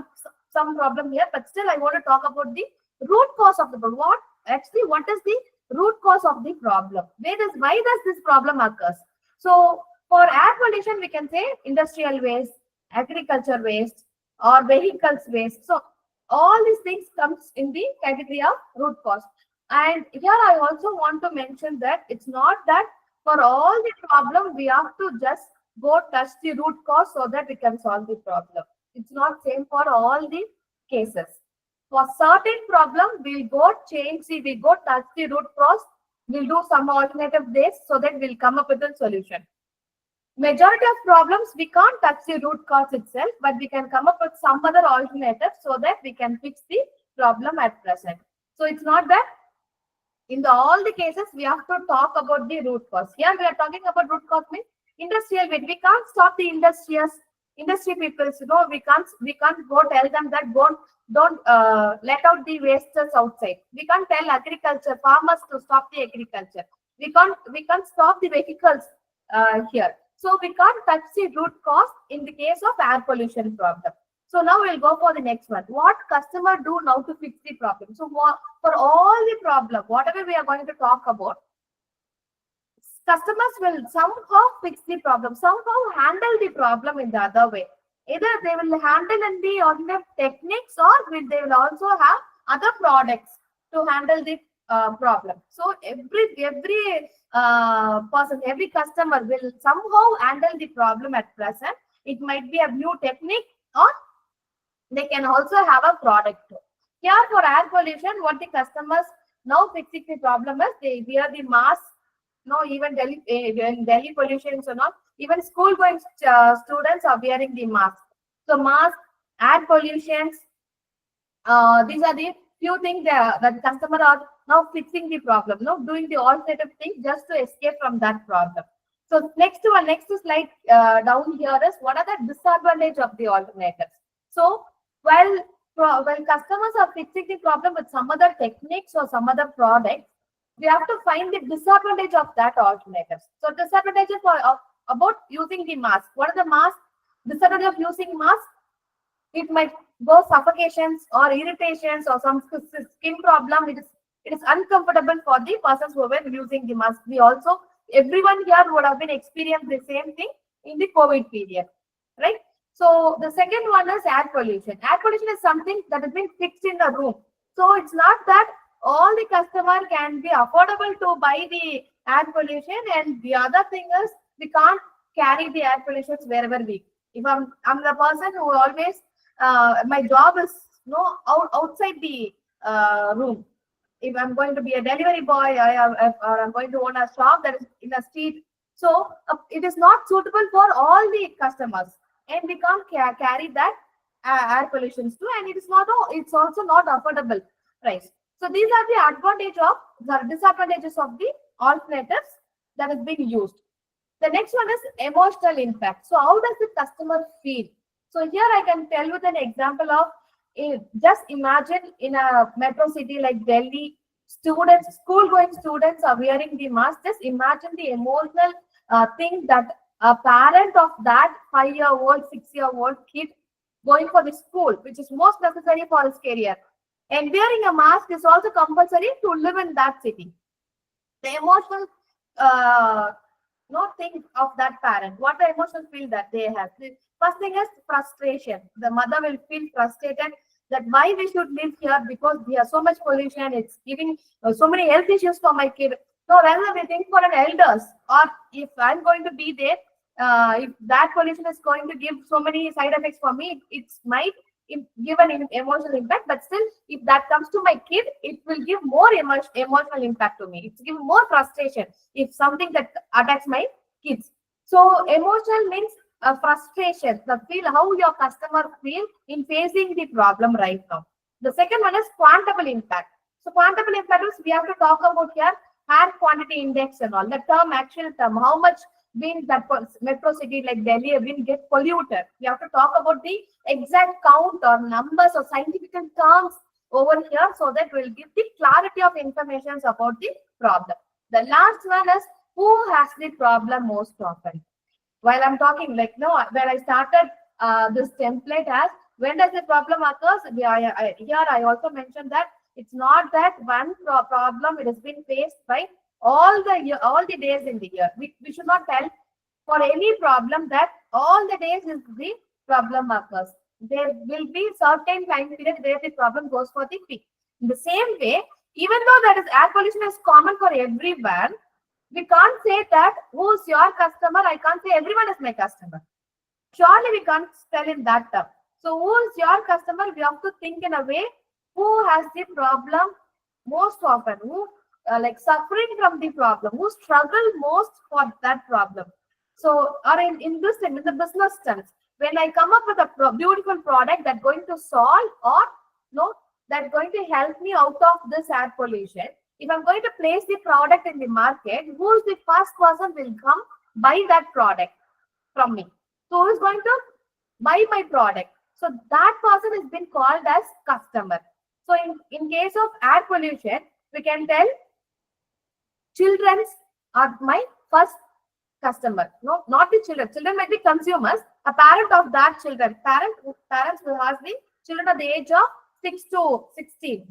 some problem here, but still I want to talk about the root cause of the problem. What is the root cause of the problem? Why does this problem occurs? So for air pollution, we can say industrial waste, agriculture waste, or vehicles waste. So all these things comes in the category of root cause. And here I also want to mention that it's not that for all the problem we have to just go touch the root cause so that we can solve the problem. It's not same for all the cases. For certain problem, we'll go touch the root cause, we'll do some alternative ways so that we'll come up with a solution. Majority of problems, we can't touch the root cause itself, but we can come up with some other alternative so that we can fix the problem at present. So it's not that in all the cases, we have to talk about the root cause. Here we are talking about root cause means industrial waste. We can't stop the industry people. We can't go tell them that don't let out the wastes outside. We can't tell agriculture farmers to stop the agriculture. We can't stop the vehicles here. So we can't touch the root cause in the case of air pollution problem. So now we'll go for the next one. What customer do now to fix the problem? So for all the problem, whatever we are going to talk about, customers will somehow fix the problem, somehow handle the problem in the other way. Either they will handle in the ordinary techniques or they will also have other products to handle the problem. So every person, every customer will somehow handle the problem at present. It might be a new technique or they can also have a product too. Here for air pollution, what the customers now fixing the problem is they wear the mask. No, even Delhi pollution, so not even school going students are wearing the mask. So mask, air pollutions, these are the few things that the customer are now fixing the problem, doing the alternative thing just to escape from that problem. So next slide down here is what are the disadvantage of the alternatives. So while customers are fixing the problem with some other techniques or some other products, we have to find the disadvantage of that alternatives. So disadvantages about using the mask. What are the mask? Disadvantage of using mask? It might go suffocations or irritations or some skin problem. It is uncomfortable for the persons who were using the mask. Everyone here would have been experienced the same thing in the COVID period, right? So the second one is air pollution. Air pollution is something that has been fixed in the room. So it's not that all the customer can be affordable to buy the air pollution, and the other thing is we can't carry the air pollution wherever we. If I'm the person who always my job is outside the room. If I'm going to be a delivery boy or I'm going to own a shop that is in a street, so it is not suitable for all the customers, and we can't carry that air pollution too, and it's also not affordable price. So these are the disadvantages of the alternatives that is being used. The next one is emotional impact. So how does the customer feel? So here I can tell you an example of just imagine in a metro city like Delhi, school-going students are wearing the mask. Just imagine the emotional thing that a parent of that 5-year-old, 6-year-old kid going for the school, which is most necessary for his career. And wearing a mask is also compulsory to live in that city. The emotional think of that parent, what the emotional feel that they have. The first thing is frustration. The mother will feel frustrated that why we should live here because we have so much pollution. It's giving so many health issues for my kid. So rather we think for an elders, or if I'm going to be there, if that pollution is going to give so many side effects for me, it might give an emotional impact. But still, if that comes to my kid, it will give more emotional impact to me. It's give more frustration if something that attacks my kids. So emotional means frustration, the feel how your customer feel in facing the problem right now. The second one is quantable impact. So quantable impact is we have to talk about here air quantity index and all. The actual term, how much been that metro city like Delhi have been get polluted. We have to talk about the exact count or numbers or scientific terms over here so that we'll give the clarity of information about the problem. The last one is who has the problem most often. While I'm talking, when I started this template as when does the problem occurs. Here I also mentioned that it's not that one problem it has been faced by all the days in the year. We should not tell for any problem that all the days is the problem occurs. There will be certain time period where the problem goes for the peak. In the same way, even though that is air pollution is common for everyone, we can't say that who's your customer. I can't say everyone is my customer. Surely we can't tell in that term. So who is your customer? We have to think in a way who has the problem most often, who like suffering from the problem, who struggle most for that problem. So, or in this thing, in the business sense, when I come up with a beautiful product that's going to solve or no, that's going to help me out of this air pollution, if I'm going to place the product in the market, who is the first person will come buy that product from me? So who is going to buy my product? So that person has been called as customer. So in case of air pollution, we can tell children are my first customer. No, not the children. Children might be consumers. A parent of that children, parents who has the children at the age of 6 to 16.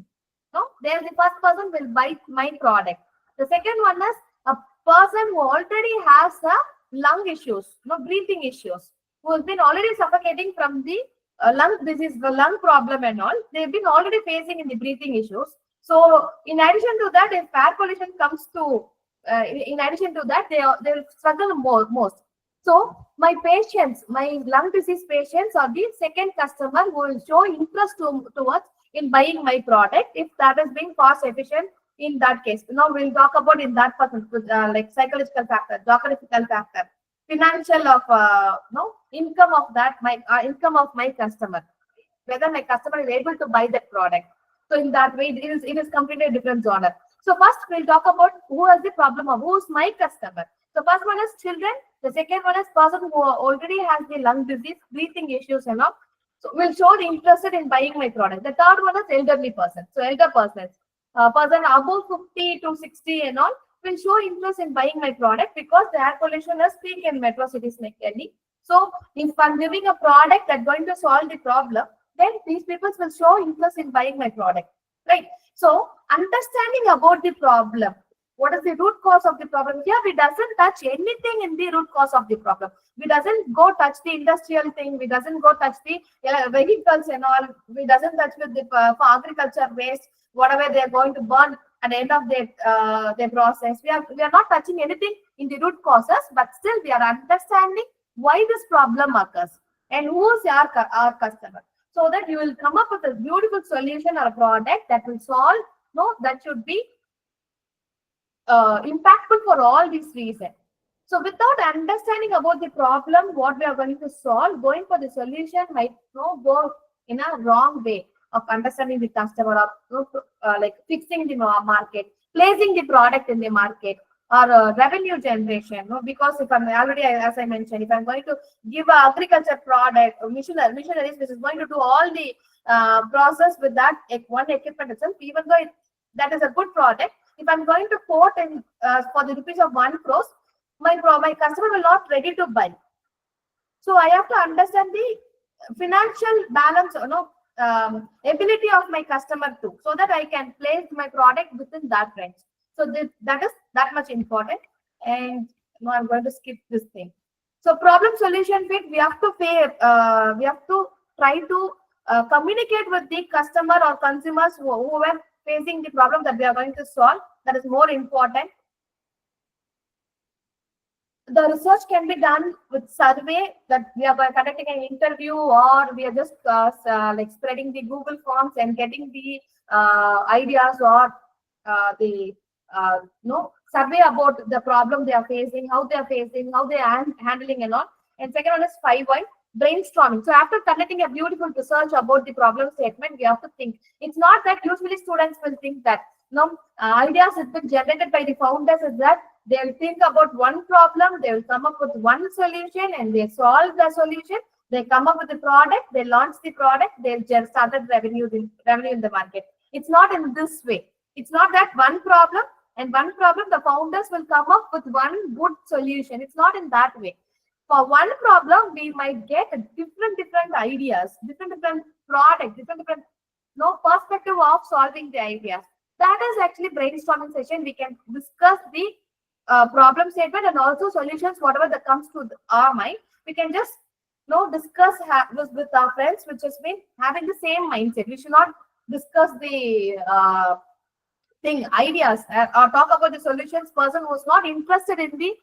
No, they are the first person will buy my product. The second one is a person who already has a lung issues, no breathing issues, who has been already suffocating from the lung disease, the lung problem and all. They've been already facing in the breathing issues. So in addition to that, if air pollution comes to, in addition to that, they will struggle most. So my patients, my lung disease patients are the second customer who will show interest towards in buying my product if that is being cost efficient in that case. Now we'll talk about in that person, like psychological factor, geographical factor, financial of income of that income of my customer, whether my customer is able to buy that product. So in that way, it is completely a different genre. So first we'll talk about who has the problem of who's my customer. So first one is children. The second one is person who already has the lung disease, breathing issues and all. So will show the interested in buying my product. The third one is elderly person. So elder persons, person above 50 to 60 and all will show interest in buying my product because the air pollution is peak in metro cities like Delhi. So if I'm giving a product that's going to solve the problem, then these people will show interest in buying my product, right? So understanding about the problem, what is the root cause of the problem? Here we doesn't touch anything in the root cause of the problem. We doesn't go touch the industrial thing. We doesn't go touch the vehicles and all. We doesn't touch with the for agriculture waste, whatever they are going to burn at the end of their process. We are not touching anything in the root causes, but still we are understanding why this problem occurs and who is our customer, so that you will come up with a beautiful solution or a product that will solve, that should be impactful for all these reasons. So without understanding about the problem, what we are going to solve, going for the solution might go in a wrong way of understanding the customer, or like fixing the market, placing the product in the market, or revenue generation. Because if I'm already, as I mentioned, if I'm going to give an agriculture product, missionaries, which is going to do all the process with that one equipment itself, even though that is a good product, if I'm going to quote in for the rupees of 1 crore, my customer will not ready to buy. So I have to understand the financial balance, ability of my customer too, so that I can place my product within that range. So that is that much important. And now I'm going to skip this thing. So problem solution fit, we have to try to communicate with the customer or consumers who are facing the problem that we are going to solve. That is more important. The research can be done with survey, that we are conducting an interview, or we are just like spreading the Google Forms and getting the ideas, or the survey about the problem they are facing, how they are handling and all. And second one is 5Y, brainstorming. So after conducting a beautiful research about the problem statement, we have to think. It's not that usually students will think that ideas have been generated by the founders, is that they'll think about one problem, they will come up with one solution, and they solve the solution. They come up with the product, they launch the product, they'll just started revenue in the market. It's not in this way. It's not that one problem the founders will come up with one good solution. It's not in that way. for one problem, we might get different ideas, different products, different no perspective of solving the ideas. That is actually brainstorming session. We can discuss the problem statement and also solutions, whatever that comes to our mind. We can just discuss this with our friends, which has been having the same mindset. We should not discuss the ideas or talk about the solutions. Person who is not interested in the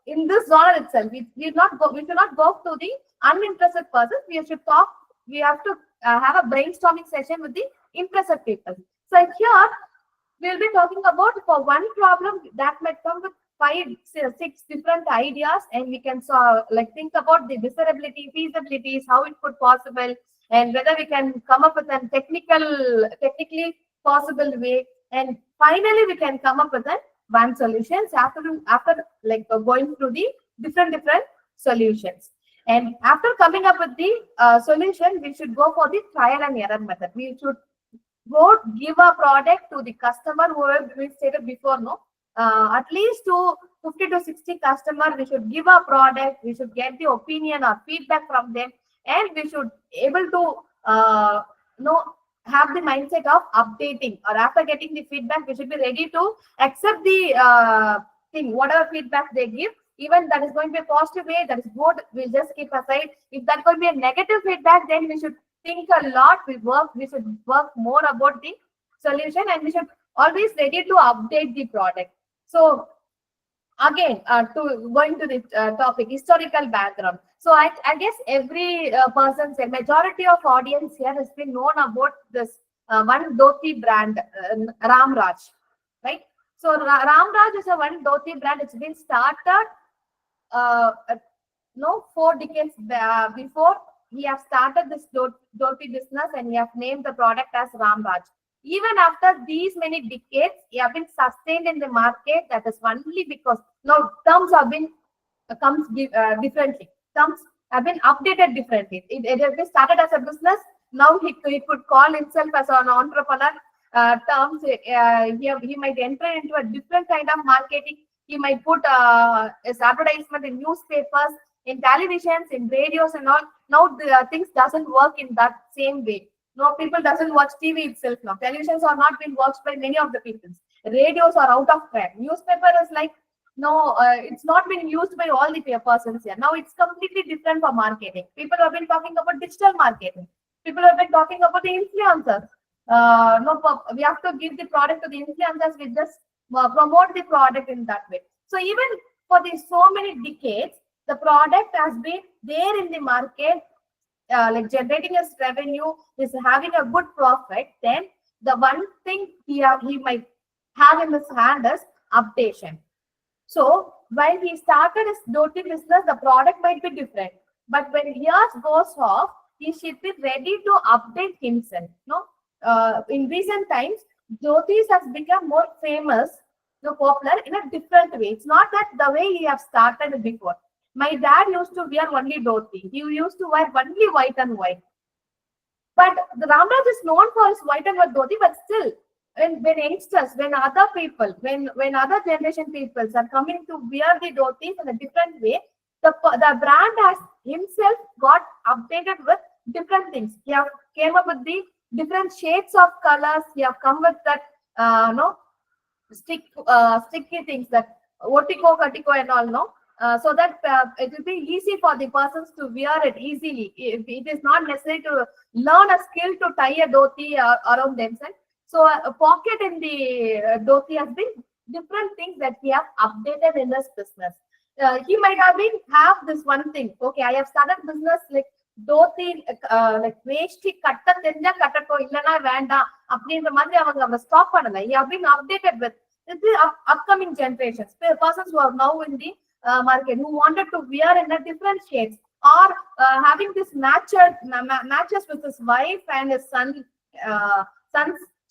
in this genre itself. We should not go to the uninterested person. We should talk. We have to have a brainstorming session with the interested people. So here we'll be talking about for one problem that might come with 5, 6 different ideas, and we can think about the desirability, feasibilities, how it could possible, and whether we can come up with a technically possible way, and finally we can come up with one solutions after going through the different solutions. And after coming up with the solution, we should go for the trial and error method. We should go give a product to the customer, whoever we stated before, at least to 50 to 60 customers, we should give a product, we should get the opinion or feedback from them, and we should able to have the mindset of updating, or after getting the feedback, we should be ready to accept the whatever feedback they give. Even that is going to be a positive way, that is good, we'll just keep aside. If that could be a negative feedback, then we should think a lot. We should work more about the solution, and we should always ready to update the product. So again, going to the topic, historical background. So I guess every person, a majority of audience here has been known about this one dhoti brand, Ramraj, right? So Ramraj is a one dhoti brand. It's been started 4 decades before. He have started this dhoti business, and he have named the product as Ramraj. Even after these many decades, he have been sustained in the market. That is only because now terms have been differently. Terms have been updated differently. It has been started as a business. Now he could call himself as an entrepreneur. Terms he might enter into a different kind of marketing. He might put his advertisement in newspapers, in televisions, in radios, and all. Now the things doesn't work in that same way. No, people doesn't watch TV itself now. Televisions are not being watched by many of the people. Radios are out of trend. Newspaper is it's not being used by all the persons here. Now it's completely different for marketing. People have been talking about digital marketing. People have been talking about the influencers. We have to give the product to the influencers. We just promote the product in that way. So even for these so many decades, the product has been there in the market, generating us revenue, is having a good profit. Then the one thing he might have in his hand is updation. So while he started his dhoti business, the product might be different, but when years goes off, he should be ready to update himself. In recent times, dhotis has become more famous, popular in a different way. It's not that the way he have started before. My dad used to wear only dhoti. He used to wear only white and white. But the Ramraj is known for his white and white dhoti, but still, when youngsters, when other people, when other generation peoples are coming to wear the dhotis in a different way, the brand has himself got updated with different things. He have came up with the different shades of colors. He have come with that sticky things, that otiko, katiko and all, so that it will be easy for the persons to wear it easily. It is not necessary to learn a skill to tie a dhoti around themselves. So a pocket in the dhoti has been different things that he have updated in this business. He might have this one thing. Okay, I have started business like dhoti, like veshti katta thenja kattato illana venda அப்படின்ற மாதிரி அவங்க stop பண்ணல. He have been updated with the upcoming generations, persons who are now in the market, who wanted to wear in a different shades, or having this matches with his wife and his son's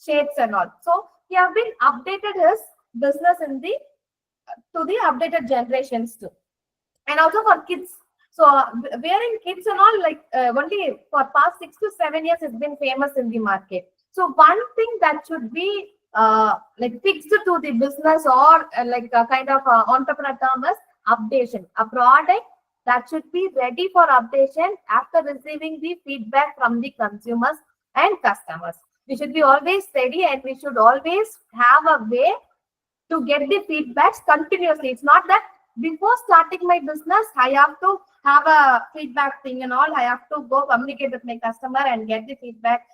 shades and all. So he have been updated his business to the updated generations too, and also for kids. So wearing kids and all, only for past 6 to 7 years has been famous in the market. So one thing that should be fixed to the business, or a kind of entrepreneur term, is updation. A product that should be ready for updation after receiving the feedback from the consumers and customers. We should be always ready, and we should always have a way to get the feedbacks continuously. It's not that before starting my business, I have to have a feedback thing and all. I have to go communicate with my customer and get the feedback,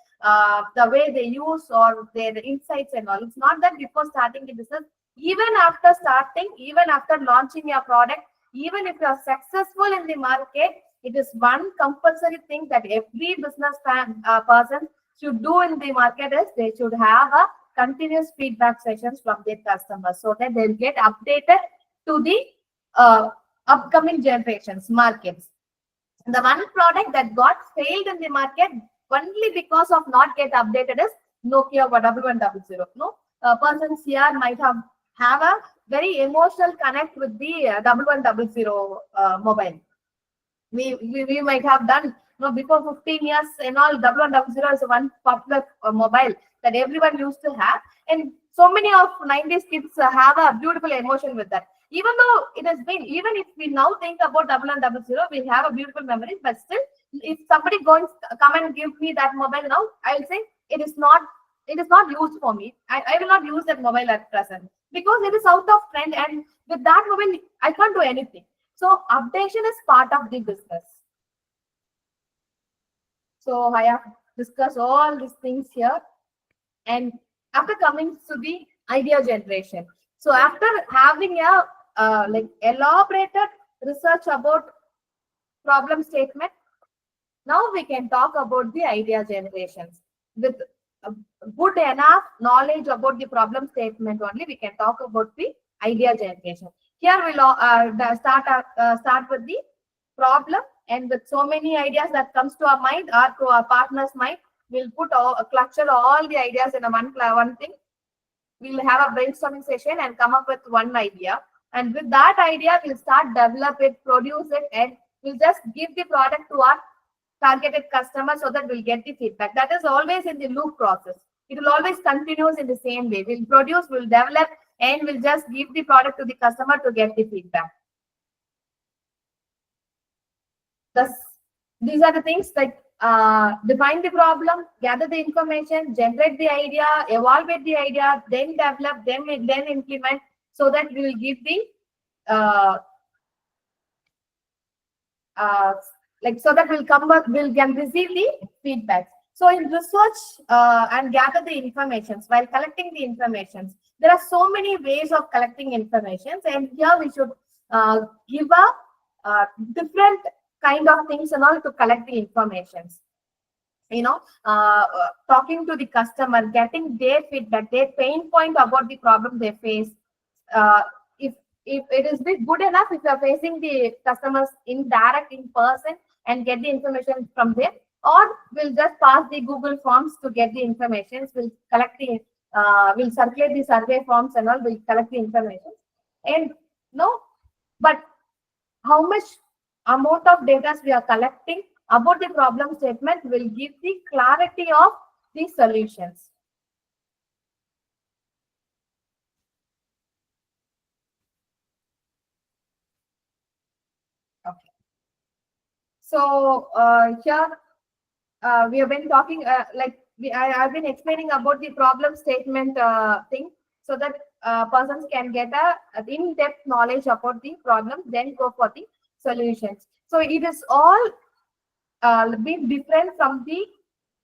the way they use or their insights and all. It's not that before starting the business. Even after starting, even after launching your product, even if you are successful in the market, it is one compulsory thing that every business person should do in the market is they should have a continuous feedback sessions from their customers so that they'll get updated to the upcoming generations markets. The one product that got failed in the market only because of not get updated is Nokia 1100. No, persons here might have a very emotional connect with the 1100 mobile. We might have done, before 15 years and all. 1100 is one popular mobile that everyone used to have, and so many of 90s kids have a beautiful emotion with that. Even though it has been, even if we now think about 1100, we have a beautiful memory, but still, if somebody come and give me that mobile now, I'll say it is not used for me. I will not use that mobile at present because it is out of trend, and with that mobile I can't do anything. So updation is part of the business. So I have discussed all these things here, and after coming to the idea generation. So after having a elaborated research about problem statement, now we can talk about the idea generations. With good enough knowledge about the problem statement only, we can talk about the idea generation. Here we'll start with the problem, and with so many ideas that comes to our mind or to our partner's mind, we'll cluster all the ideas in a one thing. We'll have a brainstorming session and come up with one idea, and with that idea we'll start develop it, produce it, and we'll just give the product to our targeted customer so that we'll get the feedback. That is always in the loop process. It will always continues in the same way. We'll produce, we'll develop, and we'll just give the product to the customer to get the feedback. Thus, these are the things like define the problem, gather the information, generate the idea, evaluate the idea, then develop, then implement, so that we will give the so that we'll can receive the feedback. So in research and gather the information, while collecting the information, there are so many ways of collecting information, and here we should give a different kind of things in order to collect the information. Talking to the customer, getting their feedback, their pain point about the problem they face. If it is good enough, if you are facing the customers in person and get the information from there, or we'll just pass the Google forms to get the information. We'll collect the, we'll circulate the survey forms and all. We'll collect the information, and but how much amount of data we are collecting about the problem statement will give the clarity of the solutions. Okay. So here we have been talking I've been explaining about the problem statement thing, so that persons can get a in-depth knowledge about the problem, then go for the solutions. So it is all been different from the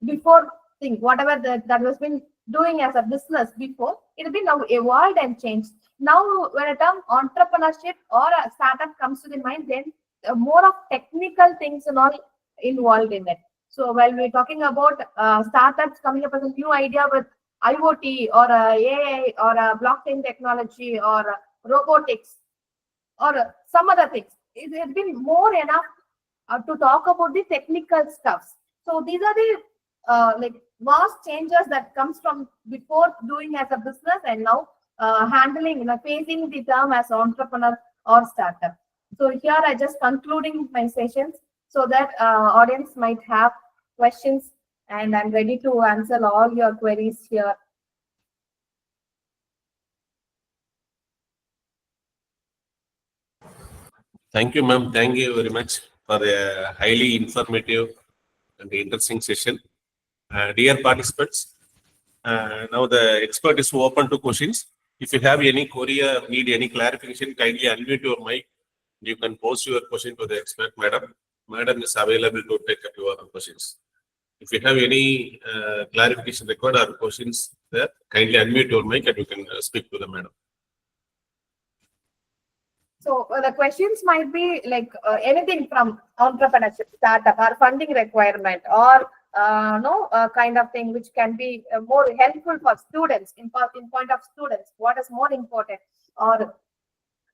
before thing, whatever that was been doing as a business before. It has been now evolved and changed. Now when a term entrepreneurship or a startup comes to the mind, then more of technical things and all involved in it. So while we're talking about startups coming up with a new idea with IoT or AI or blockchain technology or robotics or some other things, it has been more enough to talk about the technical stuffs. So these are the vast changes that comes from before doing as a business and now handling, facing the term as entrepreneur or startup. So here I just concluding my sessions so that audience might have questions, and I'm ready to answer all your queries here. Thank you, ma'am. Thank you very much for a highly informative and interesting session. Dear participants, now the expert is open to questions. If you have any query or need any clarification, kindly unmute your mic. You can pose your question to the expert, madam. Madam is available to take up your questions. If you have any clarification required or questions there, kindly unmute your mic and you can speak to the madam. So the questions might be like anything from entrepreneurship, startup, or funding requirement, or no kind of thing which can be more helpful for students in point of students. What is more important, or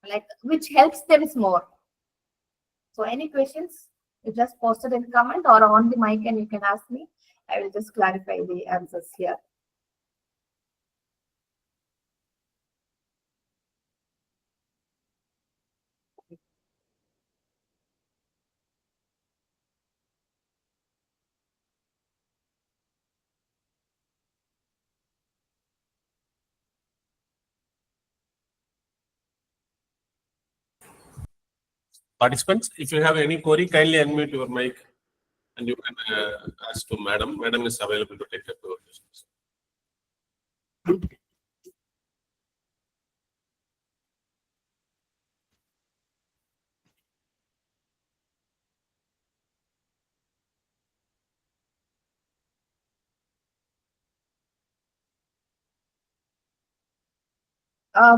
like which helps them more. So any questions, you just post it in comment or on the mic and you can ask me. I will just clarify the answers here. Participants, if you have any query, kindly unmute your mic and you can ask to madam. Madam is available to take up your questions.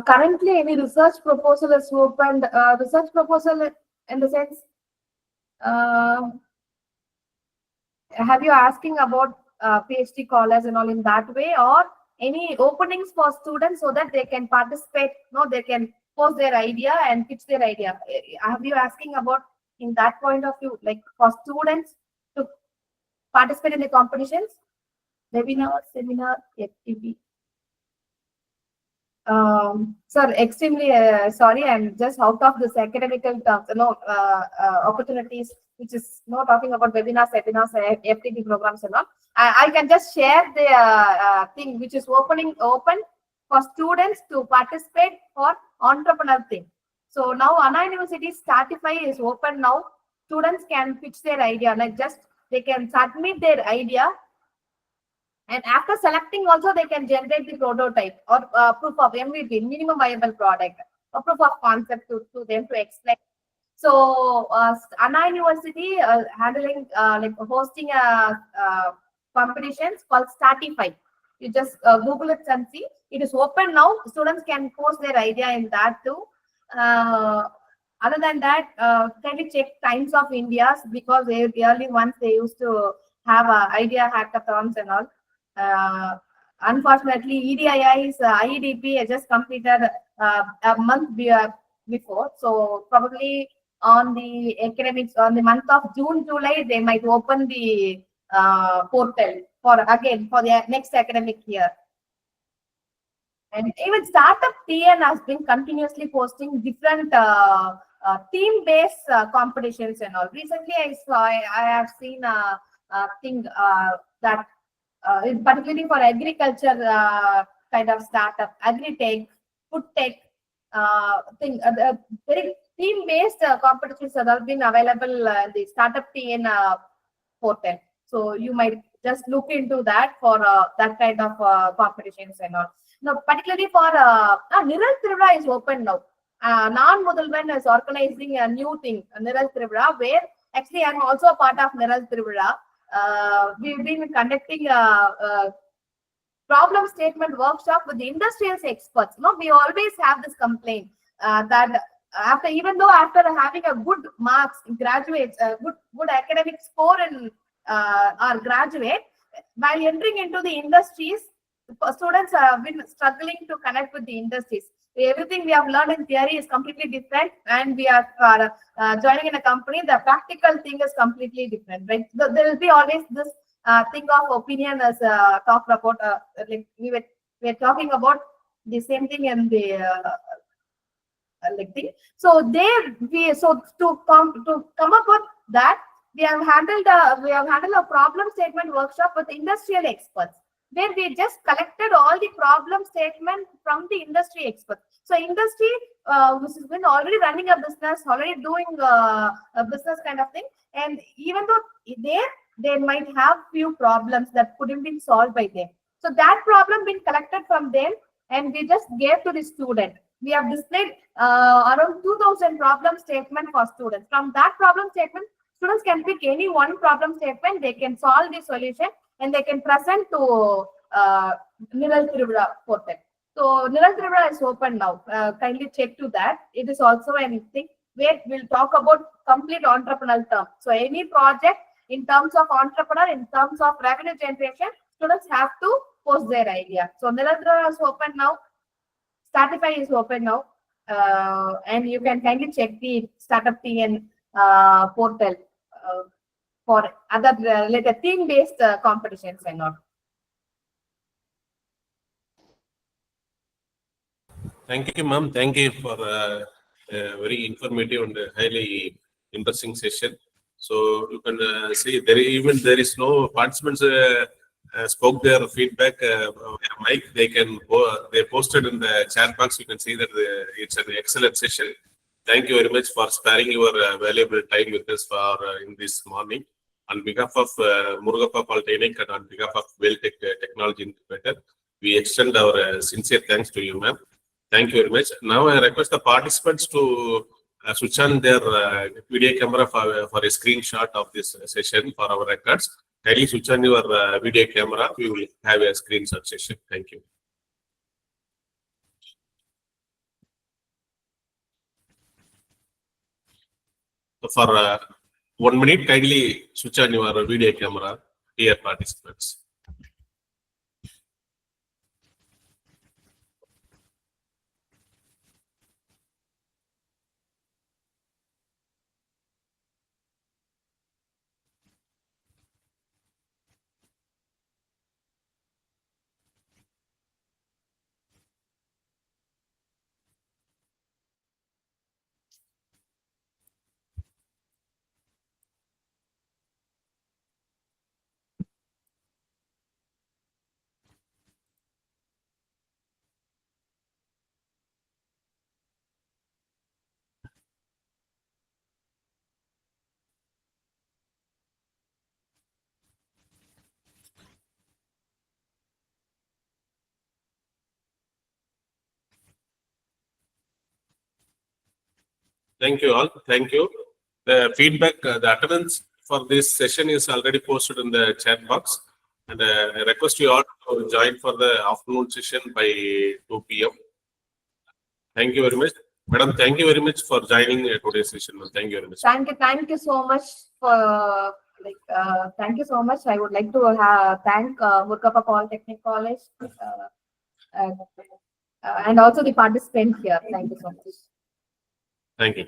Currently, any research proposal is opened. Research proposal in the sense, have you asking about PhD scholars and all in that way, or any openings for students so that they can participate? No, they can post their idea and pitch their idea. Have you asking about in that point of view, like for students to participate in the competitions, webinar, seminar, FTP? Sir, extremely sorry, I'm just out of this academical terms, opportunities, which is not talking about webinars, seminars, FTP programs and all. I can just share the thing which is open for students to participate for entrepreneur thing. So now Anna University Startify is open now. Students can pitch their idea, like just they can submit their idea. And after selecting also, they can generate the prototype or proof of MVP, minimum viable product, or proof of concept to them to explain. So Anna University handling like hosting competitions called Startify. You just Google it and see. It is open now. Students can post their idea in that too. Other than that, can we check Times of India's, because early ones they used to have idea hackathons and all. Unfortunately, EDII's IEDP has just completed a month before. So probably on the academics, on the month of June, July, they might open the portal for the next academic year. And even Startup TN has been continuously posting different team-based competitions and all. Recently, I have seen a thing that particularly for agriculture kind of startup, agri-tech, food tech thing, very team-based competitions have been available in the Startup TN portal. So you might just look into that for that kind of competitions and all. Now, particularly for Niral Trivia is open now. Non-Mudalvan is organizing a new thing, Niral Trivia, where actually I'm also a part of Niral Trivia. We've been conducting a problem statement workshop with the industrial experts. No, we always have this complaint that after having a good marks, graduates, good academic score in our graduate, while entering into the industries, students have been struggling to connect with the industries. Everything we have learned in theory is completely different, and we are joining in a company, the practical thing is completely different, right? There will be always this thing of opinion as talked about, like we were talking about the same thing in the like thing. So to come up with that, we have handled a problem statement workshop with industrial experts. where we just collected all the problem statement from the industry experts. So industry, which has been already running a business, already doing a business kind of thing, and even though they might have few problems that couldn't be solved by them. So that problem been collected from them, and we just gave to the student. We have displayed around 2,000 problem statement for students. From that problem statement, students can pick any one problem statement, they can solve the solution, and they can present to Niral Trivula portal. So Niral Trivula is open now. Kindly check to that. It is also anything where we'll talk about complete entrepreneurial term. So any project in terms of entrepreneur, in terms of revenue generation, students have to post their idea. So Niral Trivula is open now. Startify is open now. And you can kindly check the Startup TN portal for other related team-based competitions and all. Thank you, ma'am. Thank you for a very informative and highly interesting session. So you can see there is no participants spoke their feedback. Mike, they posted in the chat box. You can see that it's an excellent session. Thank you very much for sparing your valuable time with us for in this morning. On behalf of Murugappa Polytechnic and on behalf of Welltech Technology Incubator, we extend our sincere thanks to you, ma'am. Thank you very much. Now I request the participants to switch on their video camera for a screenshot of this session for our records. Kindly switch on your video camera. We will have a screenshot session. Thank you. So for 1 minute, kindly switch on your video camera, dear participants. Thank you all. Thank you. The feedback, the attendance for this session is already posted in the chat box. And I request you all to join for the afternoon session by 2 p.m. Thank you very much. Madam, thank you very much for joining today's session. Thank you very much. Thank you so much for thank you so much. I would like to thank Murugappa Polytechnic College and also the participants here. Thank you so much. Thank you.